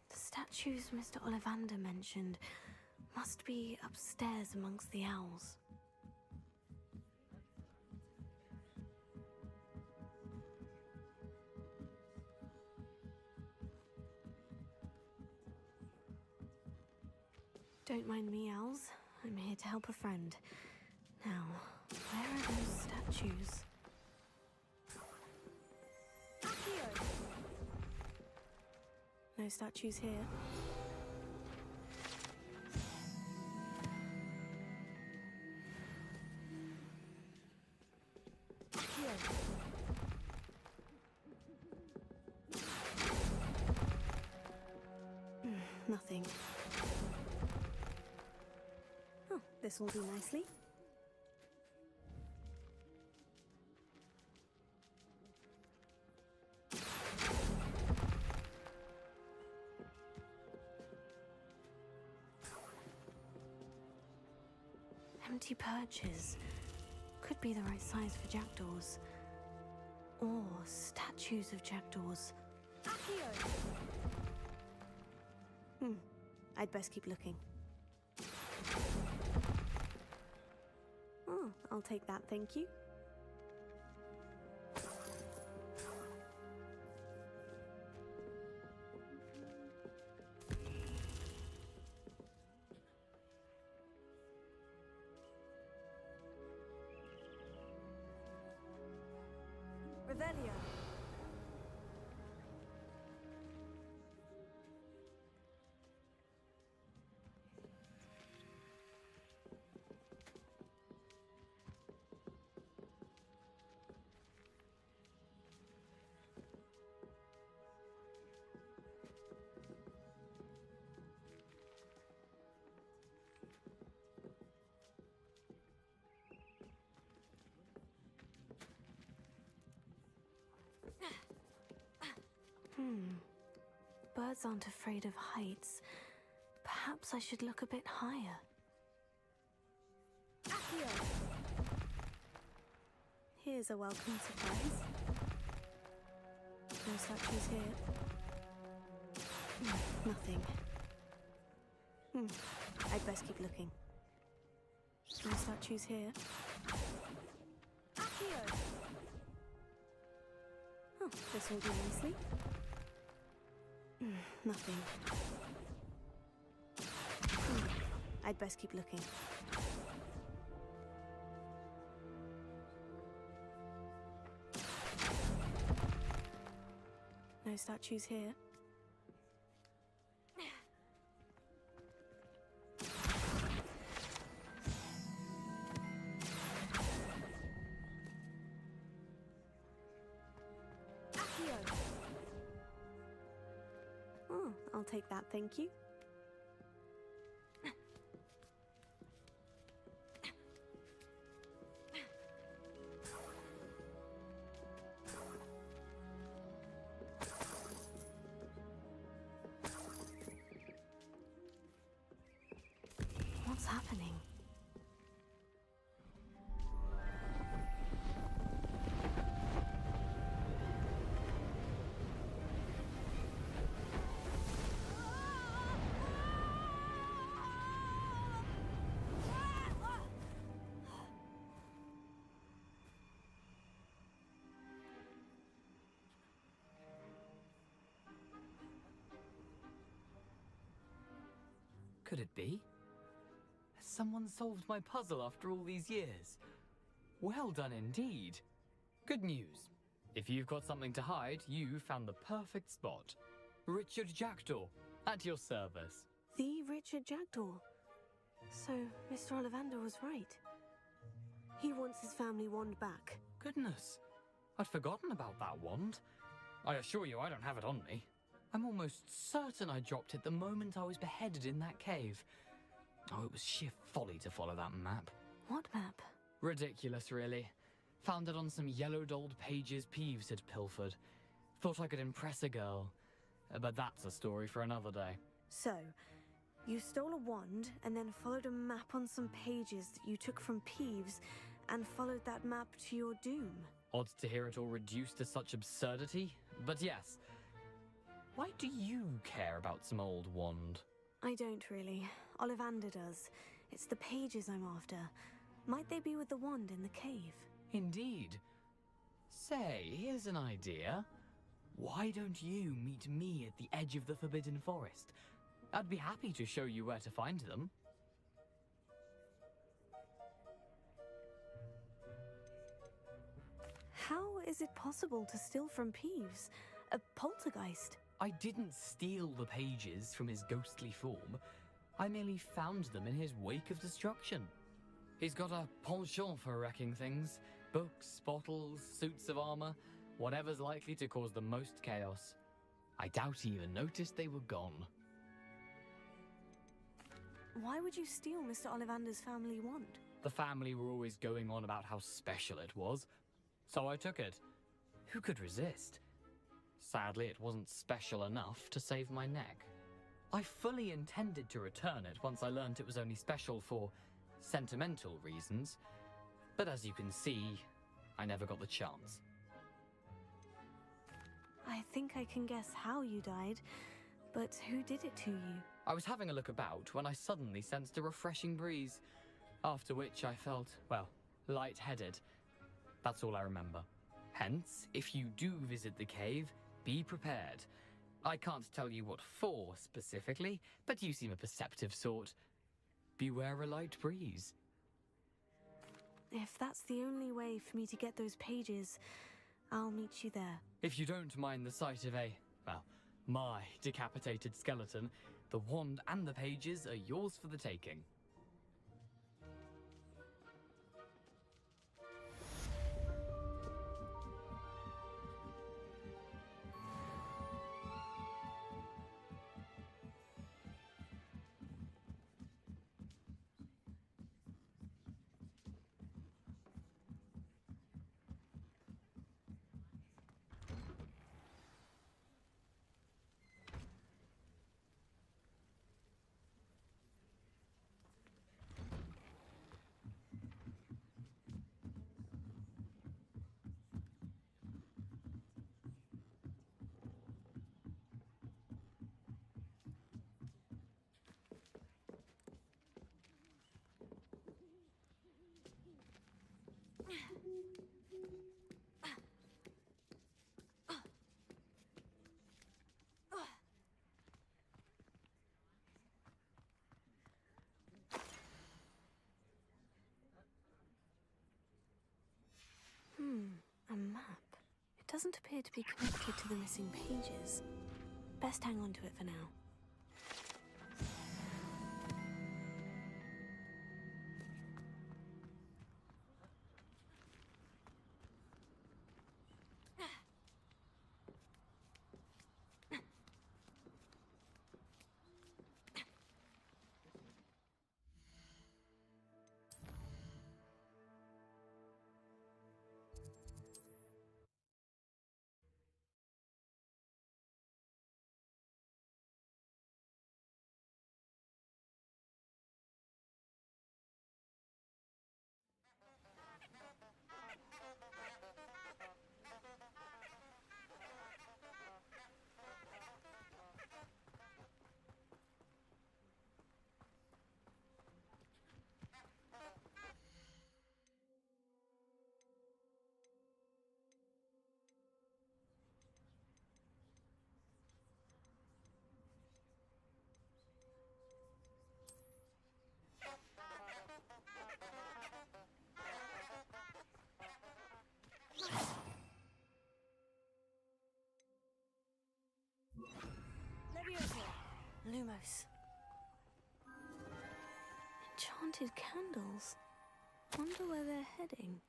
The statues Mr. Ollivander mentioned must be upstairs amongst the owls. Don't mind me, owls. I'm here to help a friend. Now, where are those statues? No statues here. Nothing. Oh, this will do nicely. Empty perches. Could be the right size for jackdaws. Or statues of jackdaws. I'd best keep looking. Oh, I'll take that, thank you. Revelio. Birds aren't afraid of heights. Perhaps I should look a bit higher. Accio. Here's a welcome surprise. No statues here. Nothing. I'd best keep looking. No statues here. Accio. Oh, this will do nicely. Nothing. I'd best keep looking. No statues here. Oh, I'll take that, thank you. What's happening? Could it be? Has someone solved my puzzle after all these years? Well done indeed. Good news. If you've got something to hide, you found the perfect spot. Richard Jackdaw, at your service. The Richard Jackdaw. So, Mr. Ollivander was right. He wants his family wand back. Goodness, I'd forgotten about that wand. I assure you I don't have it on me. I'm almost certain I dropped it the moment I was beheaded in that cave. Oh, it was sheer folly to follow that map. What map? Ridiculous, really. Found it on some yellowed old pages Peeves had pilfered. Thought I could impress a girl. But that's a story for another day. So, you stole a wand and then followed a map on some pages that you took from Peeves and followed that map to your doom. Odd to hear it all reduced to such absurdity, but yes. Why do you care about some old wand? I don't really. Ollivander does. It's the pages I'm after. Might they be with the wand in the cave? Indeed. Say, here's an idea. Why don't you meet me at the edge of the Forbidden Forest? I'd be happy to show you where to find them. How is it possible to steal from Peeves? A poltergeist? I didn't steal the pages from his ghostly form. I merely found them in his wake of destruction. He's got a penchant for wrecking things. Books, bottles, suits of armor, whatever's likely to cause the most chaos. I doubt he even noticed they were gone. Why would you steal Mr. Ollivander's family wand? The family were always going on about how special it was, so I took it. Who could resist? Sadly, it wasn't special enough to save my neck. I fully intended to return it once I learned it was only special for sentimental reasons, but as you can see, I never got the chance. I think I can guess how you died, but who did it to you? I was having a look about when I suddenly sensed a refreshing breeze, after which I felt, well, lightheaded. That's all I remember. Hence, if you do visit the cave, be prepared. I can't tell you what for specifically, but you seem a perceptive sort. Beware a light breeze. If that's the only way for me to get those pages, I'll meet you there. If you don't mind the sight of well, my decapitated skeleton, the wand and the pages are yours for the taking. A map. It doesn't appear to be connected to the missing pages. Best hang on to it for now. Lumos. Enchanted candles. Wonder where they're heading.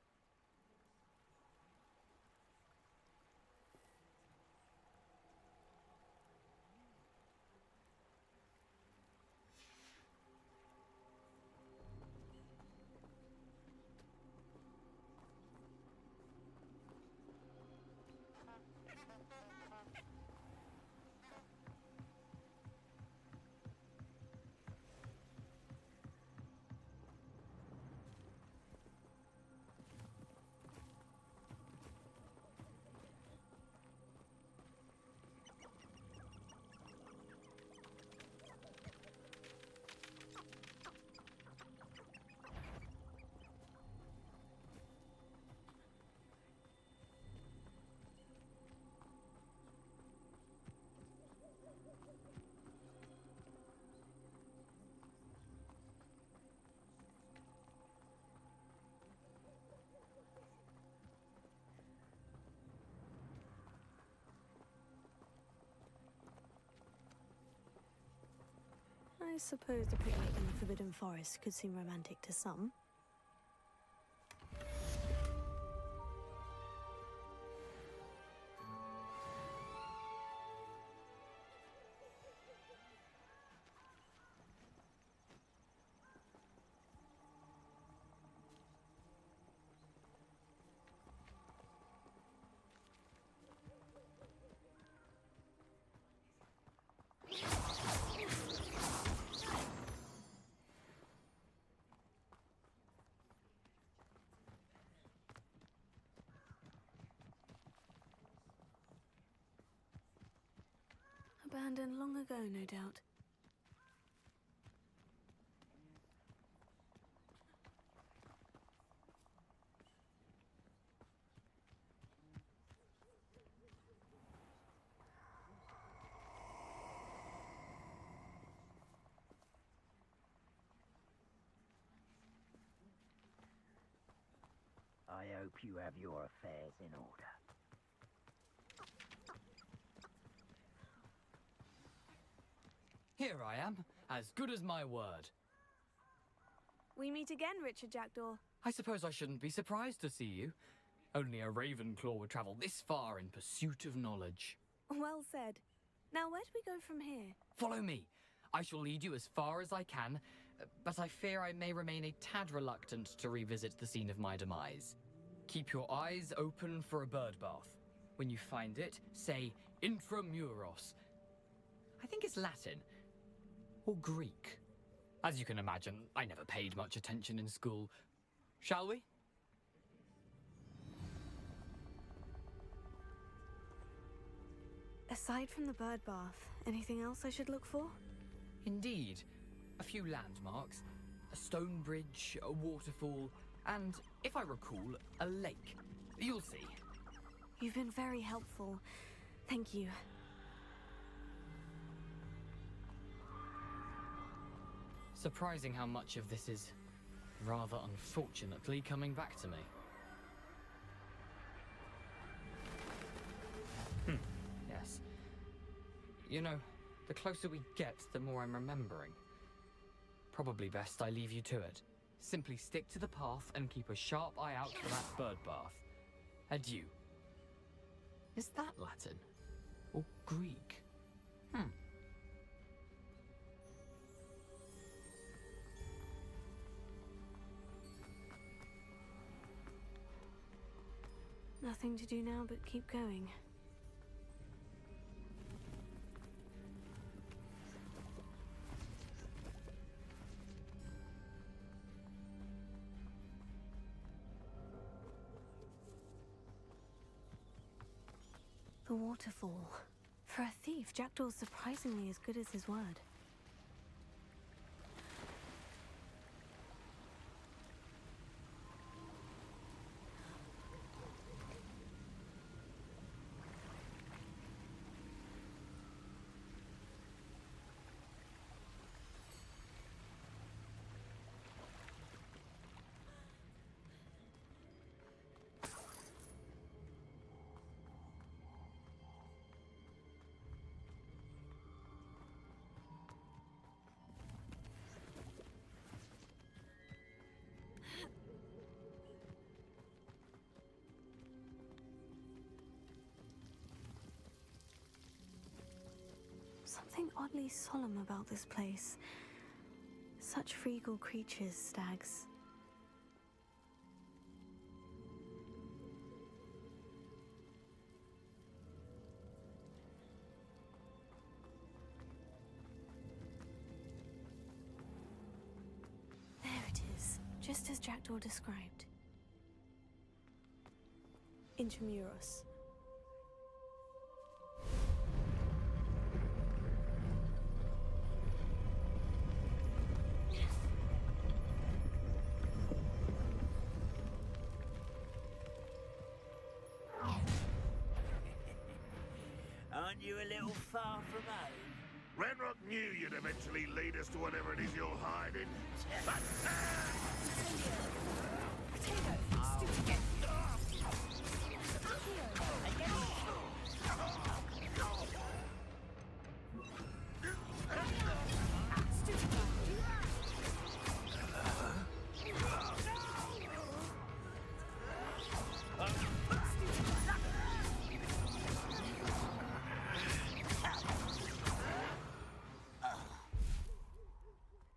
I suppose the picnic in the Forbidden Forest could seem romantic to some. Abandoned long ago, no doubt. I hope you have your affairs in order. Here I am, as good as my word. We meet again, Richard Jackdaw. I suppose I shouldn't be surprised to see you. Only a Ravenclaw would travel this far in pursuit of knowledge. Well said. Now, where do we go from here? Follow me. I shall lead you as far as I can, but I fear I may remain a tad reluctant to revisit the scene of my demise. Keep your eyes open for a bird bath. When you find it, say intramuros. I think it's Latin. Or Greek. As you can imagine, I never paid much attention in school. Shall we? Aside from the bird bath, anything else I should look for? Indeed. A few landmarks. A stone bridge, a waterfall, and, if I recall, a lake. You'll see. You've been very helpful. Thank you. Surprising how much of this is, rather unfortunately, coming back to me. Yes. You know, the closer we get, the more I'm remembering. Probably best I leave you to it. Simply stick to the path and keep a sharp eye out for that bird bath. Adieu. Is that Latin? Or Greek? Nothing to do now but keep going. The waterfall. For a thief, Jackdaw's surprisingly as good as his word. Something oddly solemn about this place. Such regal creatures, stags. There it is, just as Jackdaw described. Intramuros. Aren't you a little far from home? Ranrock knew you'd eventually lead us to whatever it is you're hiding.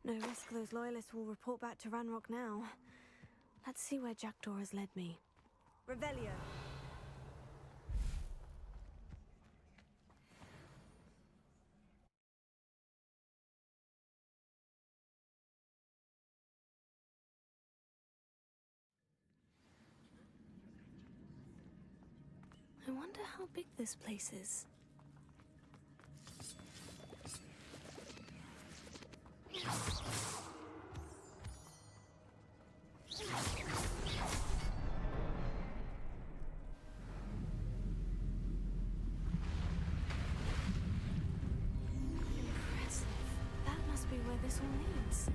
No risk those loyalists will report back to Ranrock now. Let's see where Jackdaw has led me. Revelio. I wonder how big this place is. Impressive. That must be where this all leads.